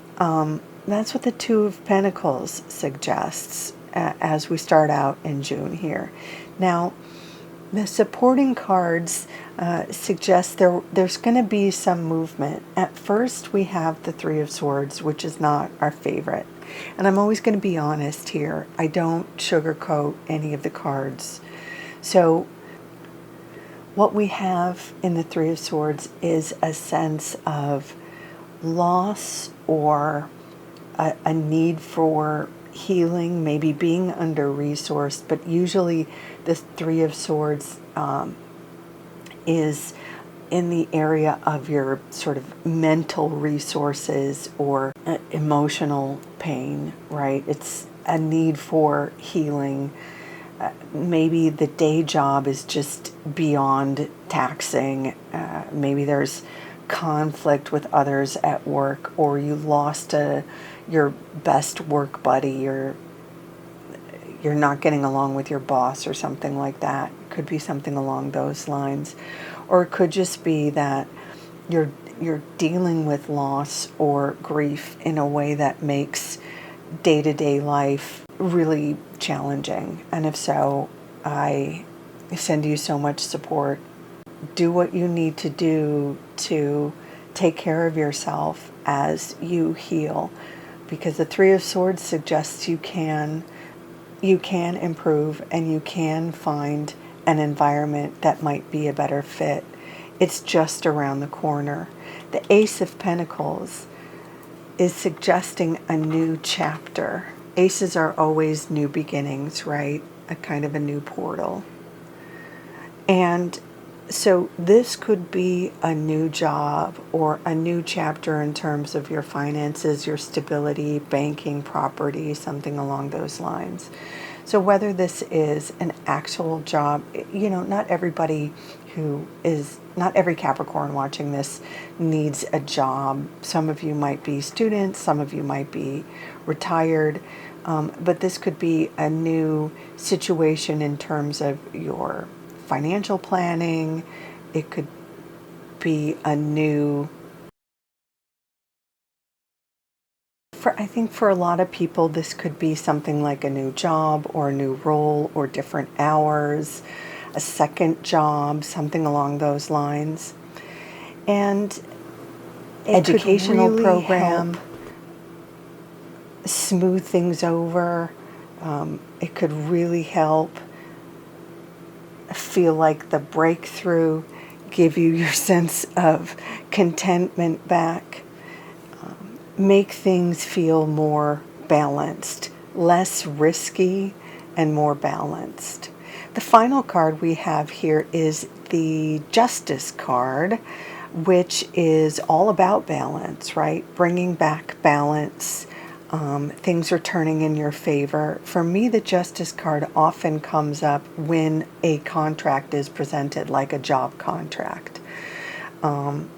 that's what the Two of Pentacles suggests as we start out in June here. Now, the supporting cards suggest there's going to be some movement. At first, we have the Three of Swords, which is not our favorite. And I'm always going to be honest here. I don't sugarcoat any of the cards. So what we have in the Three of Swords is a sense of loss, or a need for healing, maybe being under-resourced, but usually the Three of Swords is in the area of your sort of mental resources or emotional pain, right? It's a need for healing. Maybe the day job is just beyond taxing. Maybe there's conflict with others at work, or you lost your best work buddy, you're not getting along with your boss or something like that. It could be something along those lines. Or it could just be that you're dealing with loss or grief in a way that makes day-to-day life really challenging. And if so, I send you so much support. Do what you need to do to take care of yourself as you heal, because the Three of Swords suggests you can improve and you can find an environment that might be a better fit. It's just around the corner. The Ace of Pentacles is suggesting a new chapter. Aces are always new beginnings, right? A kind of a new portal. And so this could be a new job or a new chapter in terms of your finances, your stability, banking, property, something along those lines. So whether this is an actual job, not every Capricorn watching this needs a job. Some of you might be students, some of you might be retired, but this could be a new situation in terms of your financial planning. It could be a new, I think for a lot of people, this could be something like a new job or a new role or different hours, a second job, something along those lines. And educational really program, smooth things over. It could really help feel like the breakthrough, give you your sense of contentment back, make things feel more balanced, less risky and more balanced. The final card we have here is the Justice card, which is all about balance, right? Bringing back balance. Things are turning in your favor. For me, the Justice card often comes up when a contract is presented, like a job contract.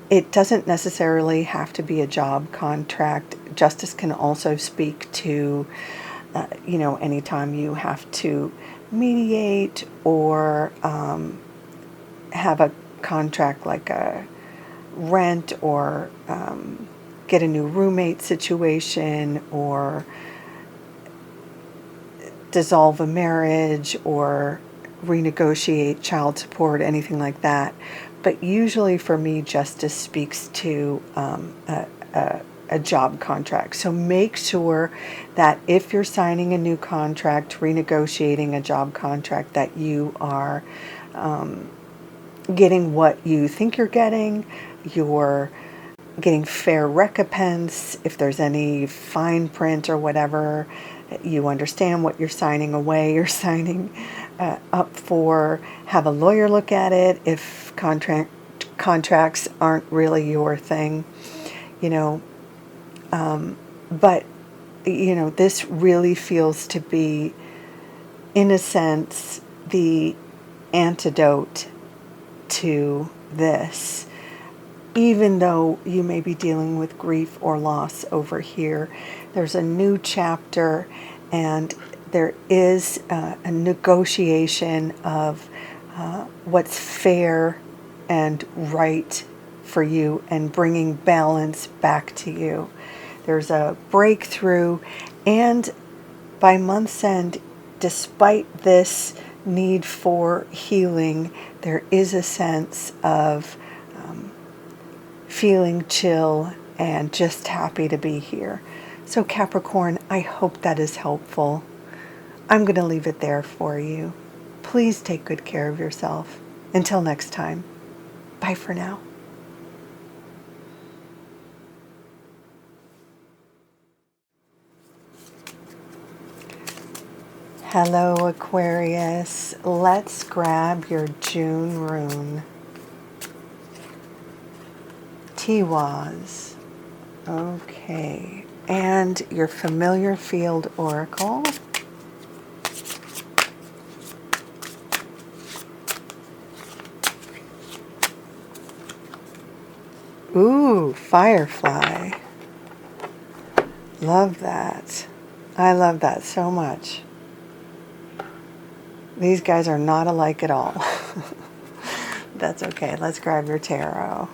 It doesn't necessarily have to be a job contract. Justice can also speak to, anytime you have to mediate or have a contract like a rent or get a new roommate situation or dissolve a marriage or renegotiate child support, anything like that. But usually for me, Justice speaks to a job contract. So make sure that if you're signing a new contract, renegotiating a job contract, that you are getting what you think you're getting. You're getting fair recompense. If there's any fine print or whatever, you understand what you're signing away, you're signing up for. Have a lawyer look at it if contracts aren't really your thing, but this really feels to be, in a sense, the antidote to this. Even though you may be dealing with grief or loss over here, there's a new chapter, and there is a negotiation of what's fair and right for you and bringing balance back to you. There's a breakthrough, and by month's end, despite this need for healing, there is a sense of feeling chill and just happy to be here. So Capricorn, I hope that is helpful. I'm going to leave it there for you. Please take good care of yourself. Until next time, bye for now. Hello Aquarius, let's grab your June rune. Tiwaz. Okay, and your familiar field oracle. Ooh, Firefly. Love that. I love that so much. These guys are not alike at all. That's okay. Let's grab your tarot.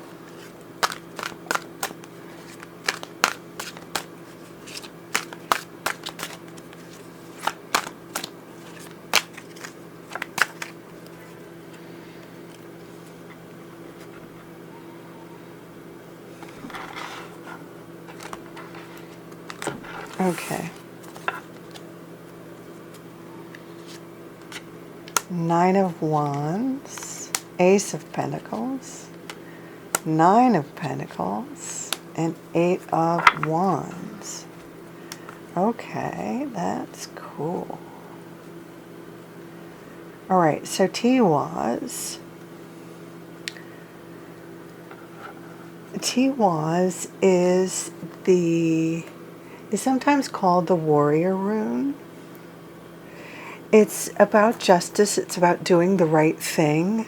Okay. Nine of Wands, Ace of Pentacles, Nine of Pentacles, and Eight of Wands. Okay, that's cool. All right, so Tiwaz is sometimes called the warrior rune. It's about justice. It's about doing the right thing.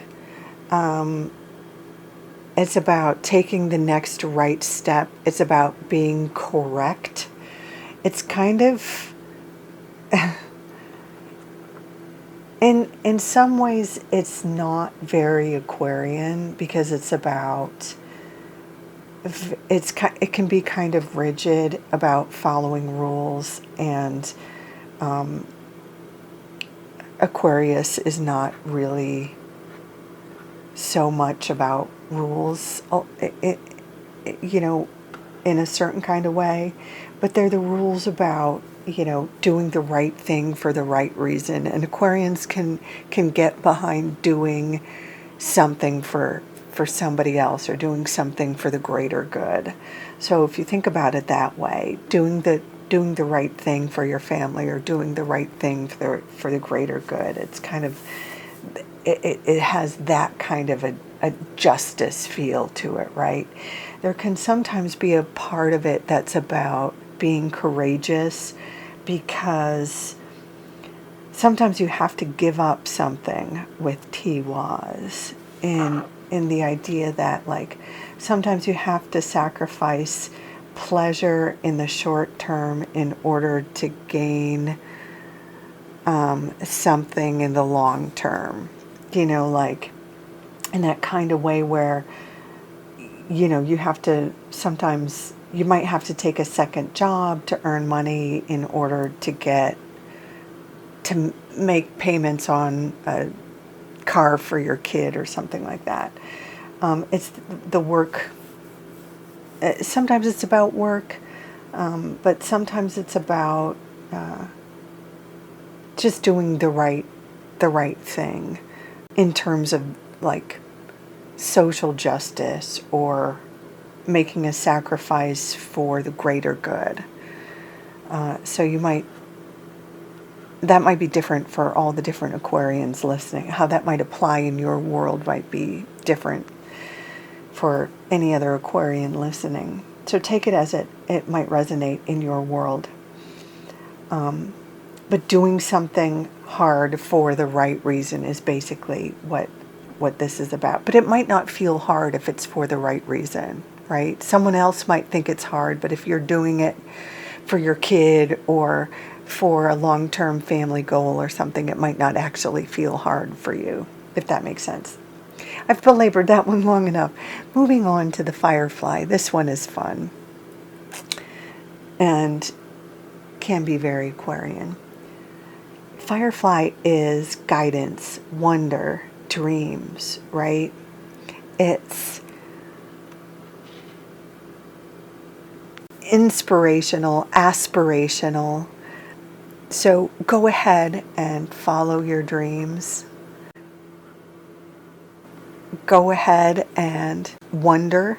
It's about taking the next right step. It's about being correct. It's kind of, in some ways, it's not very Aquarian because it's about, it can be kind of rigid about following rules, and Aquarius is not really so much about rules, you know, in a certain kind of way, but they're the rules about, you know, doing the right thing for the right reason. And Aquarians can get behind doing something for somebody else, or doing something for the greater good. So if you think about it that way, doing the right thing for your family, or doing the right thing for the greater good, it's kind of, it has that kind of a justice feel to it, right? There can sometimes be a part of it that's about being courageous, because sometimes you have to give up something with Tiwaz, in the idea that, like, sometimes you have to sacrifice pleasure in the short term in order to gain something in the long term. You know, like in that kind of way where, you know, you have to, sometimes you might have to take a second job to earn money in order to make payments on a car for your kid or something like that. It's the work. Sometimes it's about work, but sometimes it's about just doing the right thing in terms of, like, social justice, or making a sacrifice for the greater good. So that might be different for all the different Aquarians listening. How that might apply in your world might be different for any other Aquarian listening. So take it as it might resonate in your world. But doing something hard for the right reason is basically what this is about. But it might not feel hard if it's for the right reason, right? Someone else might think it's hard, but if you're doing it for your kid or for a long-term family goal or something, it might not actually feel hard for you, if that makes sense. I've belabored that one long enough. Moving on to the Firefly. This one is fun and can be very Aquarian. Firefly is guidance, wonder, dreams, right? It's inspirational, aspirational. So go ahead and follow your dreams. Go ahead and wonder.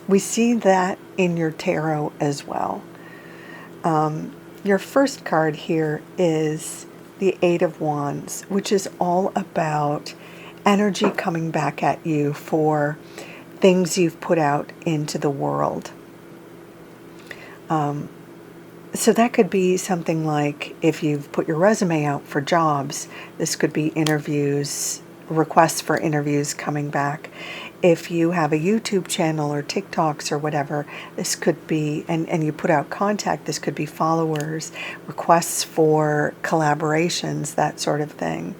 We see that in your tarot as well. Your first card here is the Eight of Wands, which is all about energy coming back at you for things you've put out into the world. So that could be something like if you've put your resume out for jobs, this could be interviews, requests for interviews coming back. If you have a YouTube channel or TikToks or whatever, this could be, and you put out contact, this could be followers, requests for collaborations, that sort of thing.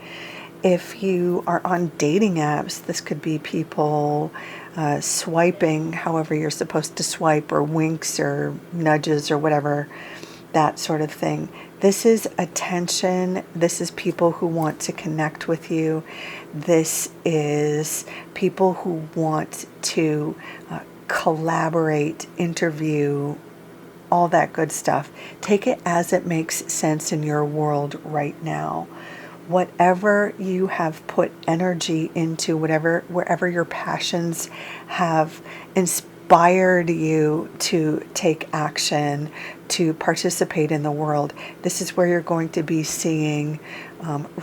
If you are on dating apps, this could be people swiping however you're supposed to swipe, or winks or nudges or whatever, that sort of thing. This is attention. This is people who want to connect with you. This is people who want to collaborate, interview, all that good stuff. Take it as it makes sense in your world right now. Whatever you have put energy into, wherever your passions have inspired you to take action, to participate in the world, this is where you're going to be seeing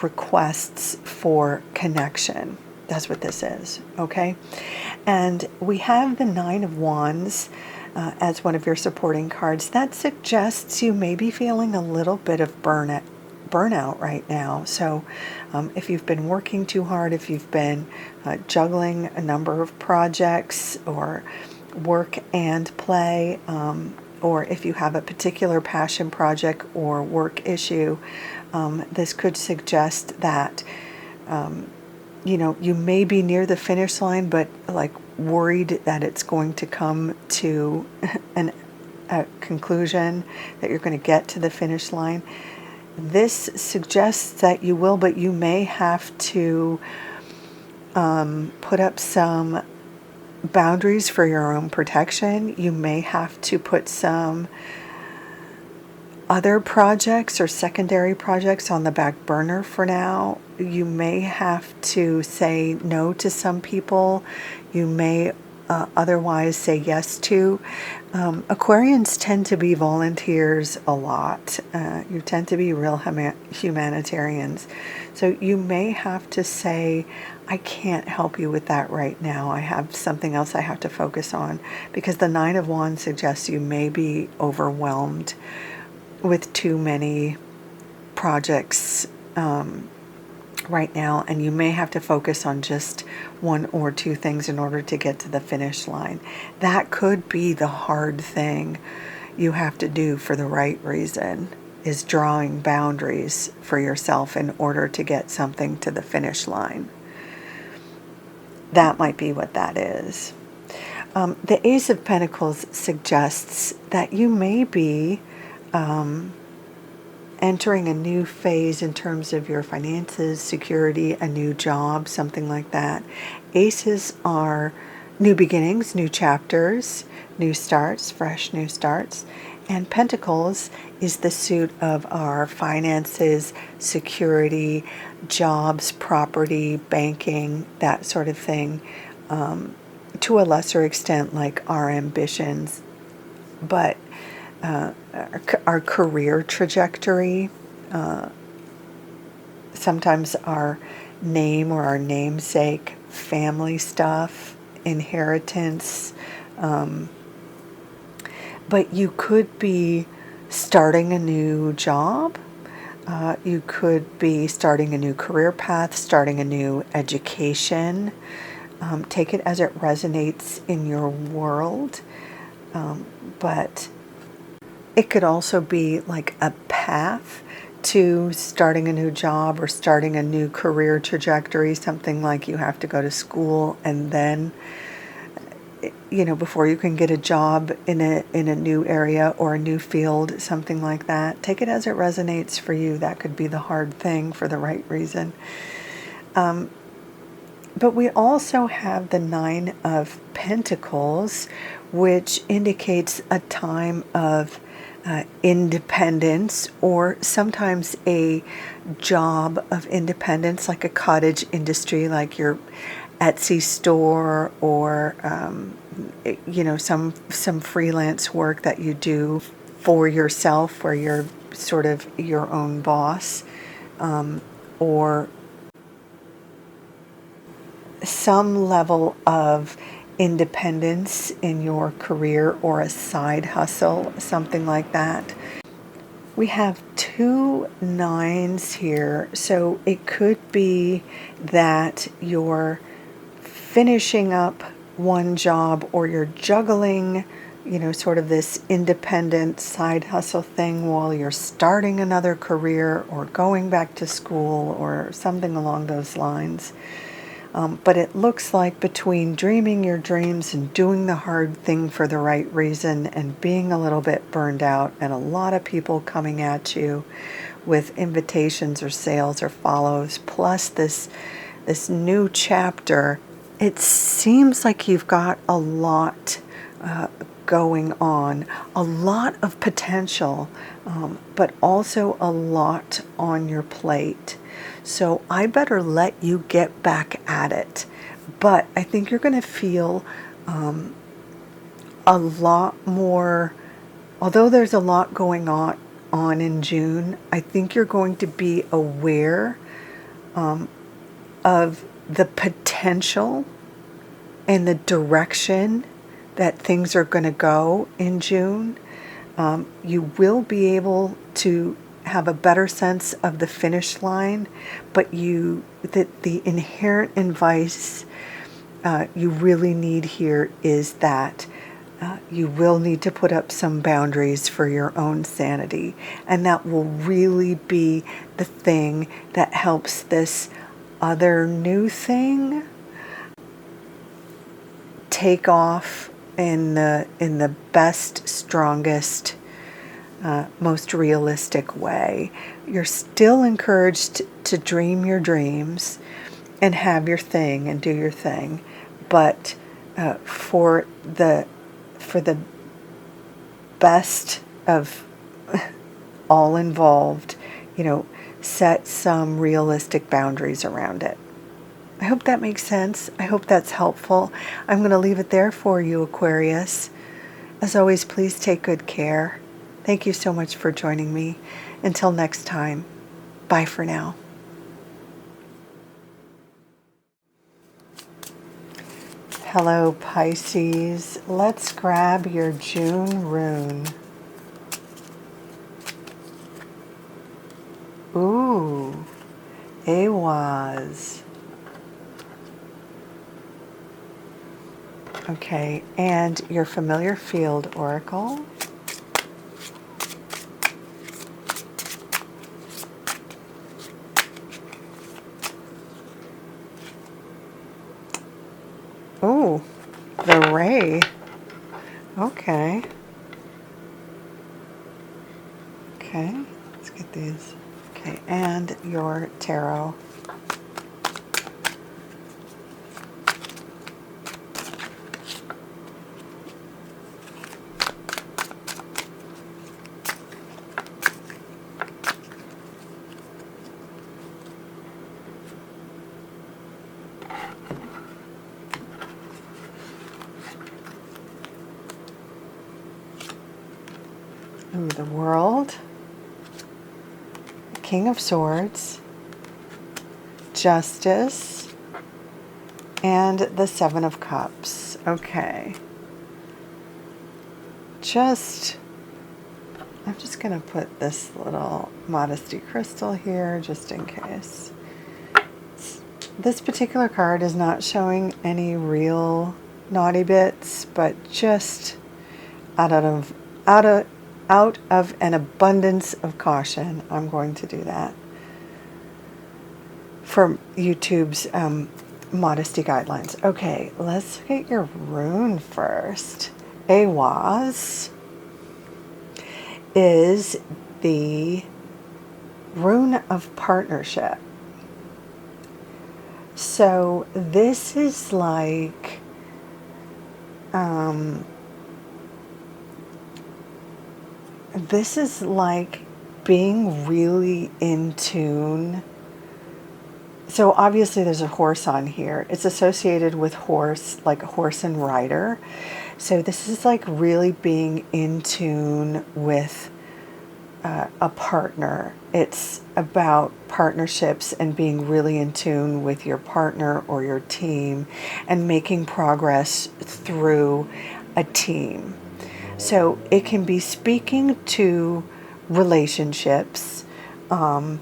requests for connection. That's what this is, okay? And we have the Nine of Wands as one of your supporting cards. That suggests you may be feeling a little bit of burnout right now. So if you've been working too hard, if you've been juggling a number of projects or work and play, or if you have a particular passion project or work issue, this could suggest that you may be near the finish line, but like worried that it's going to come to a conclusion, that you're going to get to the finish line. This suggests that you will, but you may have to put up some boundaries for your own protection. You may have to put some other projects or secondary projects on the back burner for now. You may have to say no to some people. You may otherwise say yes to. Aquarians tend to be volunteers a lot. You tend to be real humanitarians. So you may have to say, I can't help you with that right now. I have something else I have to focus on. Because the Nine of Wands suggests you may be overwhelmed with too many projects right now, and you may have to focus on just one or two things in order to get to the finish line. That could be the hard thing you have to do for the right reason, is drawing boundaries for yourself in order to get something to the finish line. That might be what that is. The Ace of Pentacles suggests that you may be entering a new phase in terms of your finances, security, a new job, something like that. Aces are new beginnings, new chapters, new starts, fresh new starts. And Pentacles is the suit of our finances, security, jobs, property, banking, that sort of thing. To a lesser extent, like our ambitions, but our career trajectory, sometimes our name or our namesake, family stuff, inheritance. But you could be starting a new job. You could be starting a new career path, starting a new education. Take it as it resonates in your world. But it could also be like a path to starting a new job or starting a new career trajectory, something like you have to go to school and then, before you can get a job in a new area or a new field, something like that. Take it as it resonates for you. That could be the hard thing for the right reason. But we also have the Nine of Pentacles, which indicates a time of independence, or sometimes a job of independence, like a cottage industry, like your Etsy store, or some freelance work that you do for yourself, where you're sort of your own boss, or some level of independence in your career or a side hustle, something like that. We have 2 9s here, so it could be that you're finishing up one job or you're juggling, sort of this independent side hustle thing while you're starting another career or going back to school or something along those lines. But it looks like between dreaming your dreams and doing the hard thing for the right reason and being a little bit burned out and a lot of people coming at you with invitations or sales or follows, plus this new chapter, it seems like you've got a lot going on, a lot of potential, but also a lot on your plate. So I better let you get back at it. But I think you're going to feel a lot more, although there's a lot going on in June, I think you're going to be aware of the potential and the direction that things are going to go in June. You will be able to have a better sense of the finish line, but the inherent advice you really need here is that you will need to put up some boundaries for your own sanity, and that will really be the thing that helps this other new thing take off in the best, strongest, most realistic way. You're still encouraged to dream your dreams and have your thing and do your thing, but for the best of all involved, set some realistic boundaries around it. I hope that makes sense. I hope that's helpful. I'm going to leave it there for you, Aquarius. As always, please take good care. Thank you so much for joining me. Until next time, bye for now. Hello, Pisces. Let's grab your June rune. Ooh, Aries. Okay, and your familiar field oracle. Ooh, the Ray. Okay. Okay, let's get these. Okay, and your tarot. Ooh, the World, King of Swords, Justice, and the Seven of Cups. Okay. I'm just going to put this little modesty crystal here just in case. This particular card is not showing any real naughty bits, but just out of an abundance of caution, I'm going to do that for YouTube's modesty guidelines. Okay, let's get your rune first. Aries is the rune of partnership. So this is like being really in tune. So obviously there's a horse on here. It's associated with horse, like horse and rider. So this is like really being in tune with a partner. It's about partnerships and being really in tune with your partner or your team and making progress through a team. So it can be speaking to relationships, and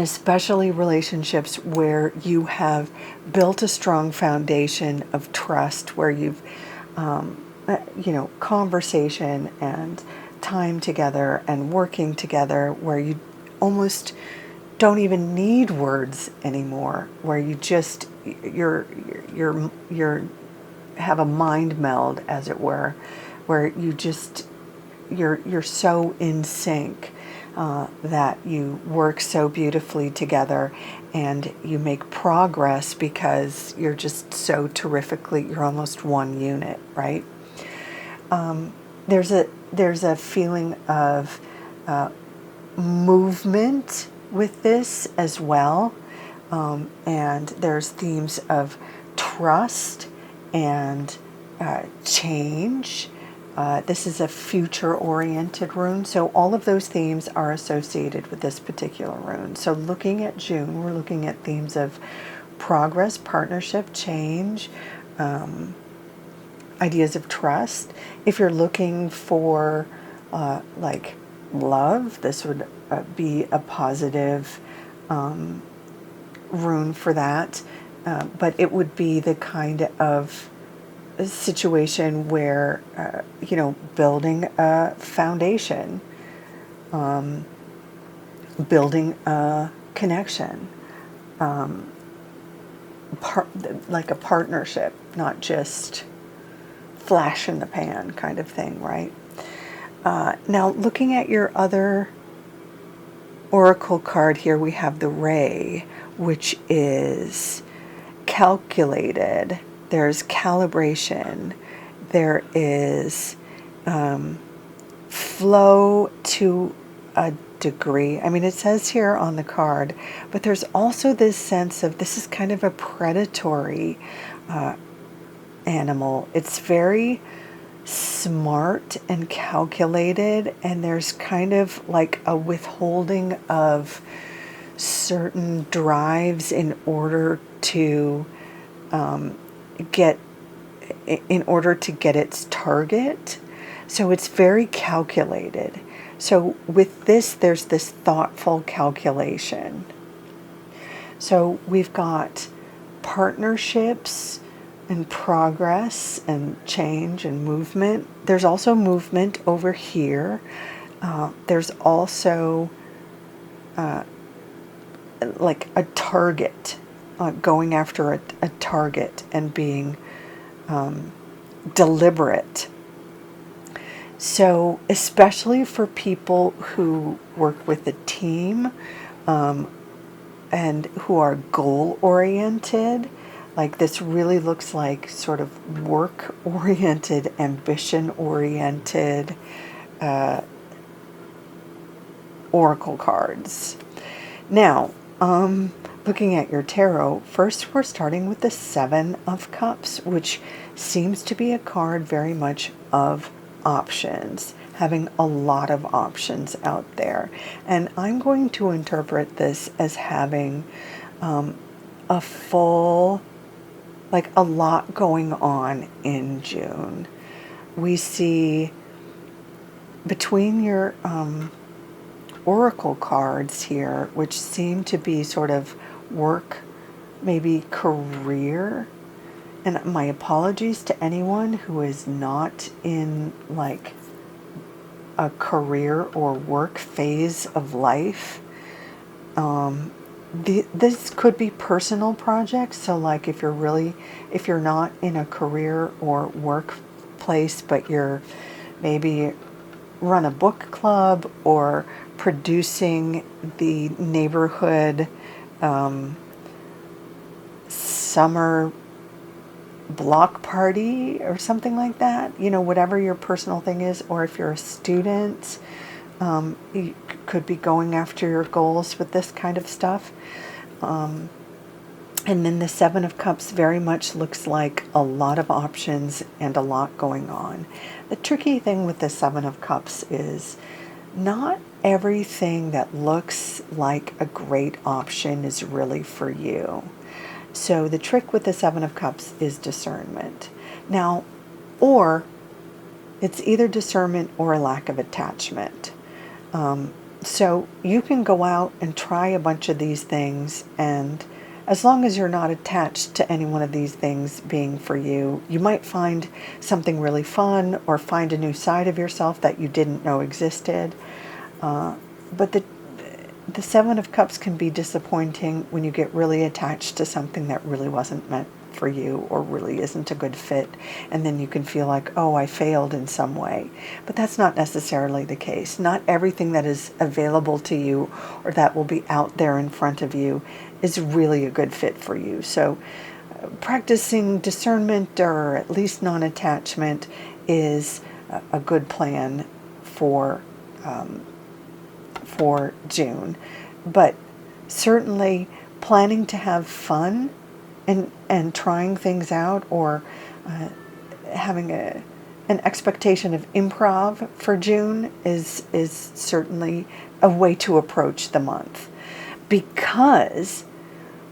especially relationships where you have built a strong foundation of trust, where you've, conversation and time together and working together, where you almost don't even need words anymore, where you just, you're have a mind meld, as it were, where you just, you're so in sync. That you work so beautifully together and you make progress because you're just so terrifically, you're almost one unit, right? There's a feeling of movement with this as well. And there's themes of trust and change. This is a future-oriented rune, so all of those themes are associated with this particular rune. So looking at June, we're looking at themes of progress, partnership, change, ideas of trust. If you're looking for like love, this would be a positive rune for that, but it would be the kind of a situation where, building a foundation, building a connection, like a partnership, not just flash in the pan kind of thing, right? Now, looking at your other oracle card here, we have the Ray, which is calculated. There's calibration, there is flow to a degree. I mean, it says here on the card, but there's also this sense of this is kind of a predatory animal. It's very smart and calculated, and there's kind of like a withholding of certain drives in order to get its target. So it's very calculated. So with this, there's this thoughtful calculation. So we've got partnerships and progress and change and movement. There's also movement over here. There's also like a target, going after a target and being deliberate. So especially for people who work with a team and who are goal-oriented, like this really looks like sort of work-oriented, ambition-oriented oracle cards. Now, looking at your tarot, first we're starting with the Seven of Cups, which seems to be a card very much of options, having a lot of options out there. And I'm going to interpret this as having a full, like a lot going on in June. We see between your oracle cards here, which seem to be sort of work, maybe career, and my apologies to anyone who is not in like a career or work phase of life. This could be personal projects. So like if you're not in a career or workplace, but you're maybe run a book club or producing the neighborhood summer block party or something like that, whatever your personal thing is, or if you're a student, you could be going after your goals with this kind of stuff. And then the Seven of Cups very much looks like a lot of options and a lot going on. The tricky thing with the Seven of Cups is not everything that looks like a great option is really for you. So the trick with the Seven of Cups is discernment. Now, or it's either discernment or a lack of attachment. So you can go out and try a bunch of these things, and as long as you're not attached to any one of these things being for you, you might find something really fun or find a new side of yourself that you didn't know existed. But the Seven of Cups can be disappointing when you get really attached to something that really wasn't meant for you or really isn't a good fit, and then you can feel like, oh, I failed in some way. But that's not necessarily the case. Not everything that is available to you or that will be out there in front of you is really a good fit for you. So practicing discernment, or at least non-attachment, is a good plan for June. But certainly planning to have fun and trying things out, or having an expectation of improv for June is certainly a way to approach the month, because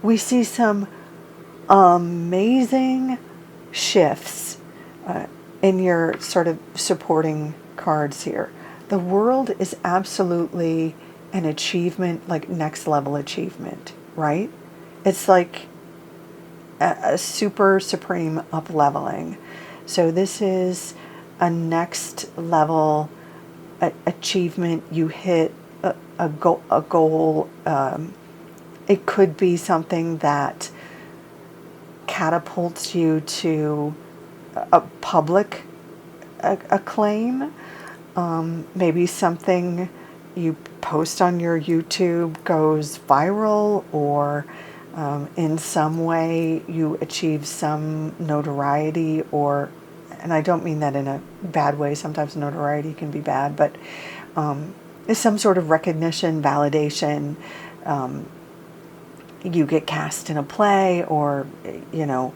we see some amazing shifts in your sort of supporting cards here. The world is absolutely an achievement, like next level achievement, right? It's like a super supreme up leveling. So this is a next level achievement. You hit a goal. It could be something that catapults you to a public acclaim. Maybe something you post on your YouTube goes viral, or in some way you achieve some notoriety, or, and I don't mean that in a bad way, sometimes notoriety can be bad, but some sort of recognition, validation. You get cast in a play, or you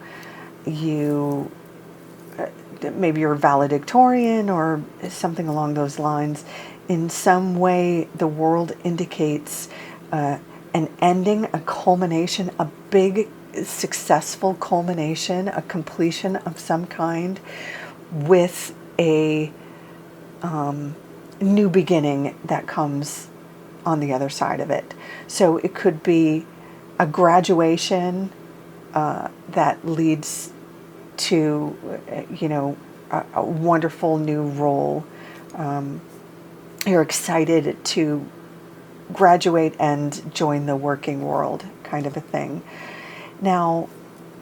maybe you're a valedictorian or something along those lines. In some way, the world indicates an ending, a culmination, a big successful culmination, a completion of some kind, with a new beginning that comes on the other side of it. So it could be a graduation that leads to, a wonderful new role. You're excited to graduate and join the working world, kind of a thing. Now,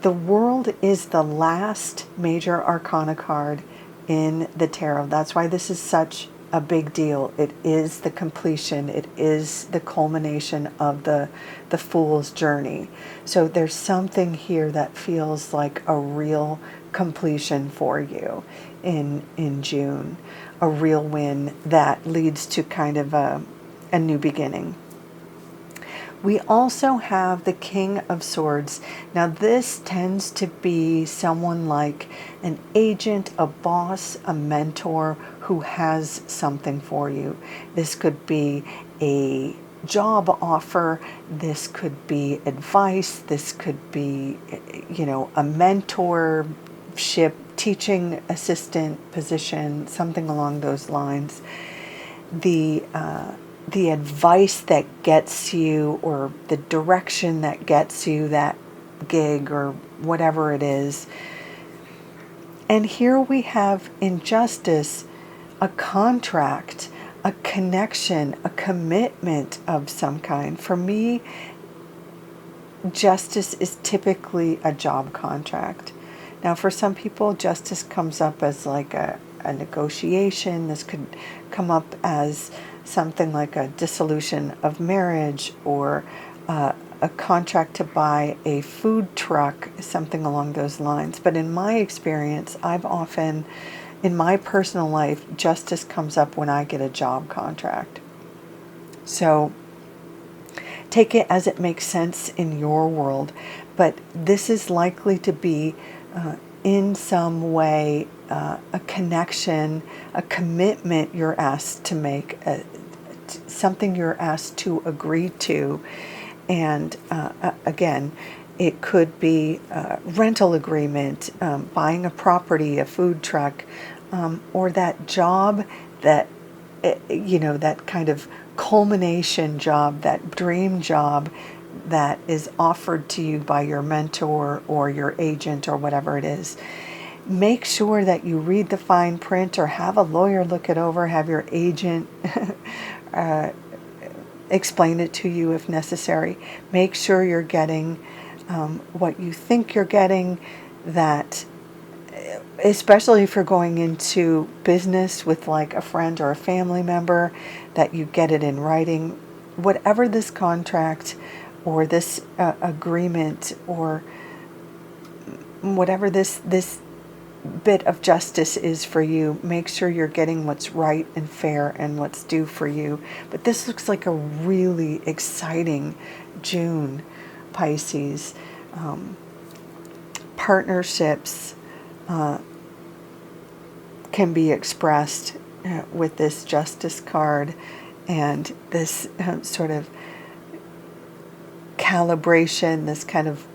the World is the last major arcana card in the tarot. That's why this is such a big deal. It is the completion. It is the culmination of the Fool's journey. So there's something here that feels like a real completion for you in June, a real win that leads to kind of a new beginning. We also have the King of Swords. Now this tends to be someone like an agent, a boss, a mentor who has something for you. This could be a job offer. This could be advice. This could be, a mentorship, teaching assistant position, something along those lines. The advice that gets you, or the direction that gets you that gig or whatever it is. And here we have in Justice a contract, a connection, a commitment of some kind. For me, Justice is typically a job contract. Now, for some people, Justice comes up as like a negotiation. This could come up as something like a dissolution of marriage, or a contract to buy a food truck, something along those lines. But in my experience, I've often, in my personal life, Justice comes up when I get a job contract. So take it as it makes sense in your world, but this is likely to be in some way a connection, a commitment you're asked to make, something you're asked to agree to. And again, it could be a rental agreement, buying a property, a food truck, or that job that, that kind of culmination job, that dream job that is offered to you by your mentor or your agent or whatever it is. Make sure that you read the fine print or have a lawyer look it over, have your agent explain it to you if necessary. Make sure you're getting what you think you're getting, that especially if you're going into business with like a friend or a family member, that you get it in writing. Whatever this contract or this agreement or whatever this bit of justice is for you, make sure you're getting what's right and fair and what's due for you. But this looks like a really exciting June, Pisces. Partnerships can be expressed with this Justice card and this sort of calibration, this kind of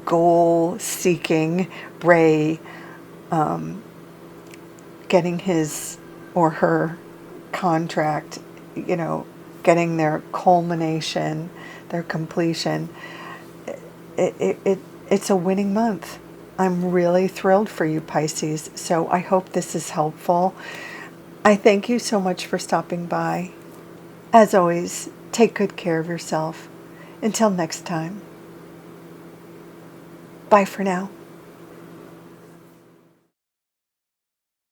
goal-seeking Ray getting his or her contract, getting their culmination, their completion. It's a winning month. I'm really thrilled for you, Pisces. So I hope this is helpful. I thank you so much for stopping by. As always, take good care of yourself. Until next time. Bye for now.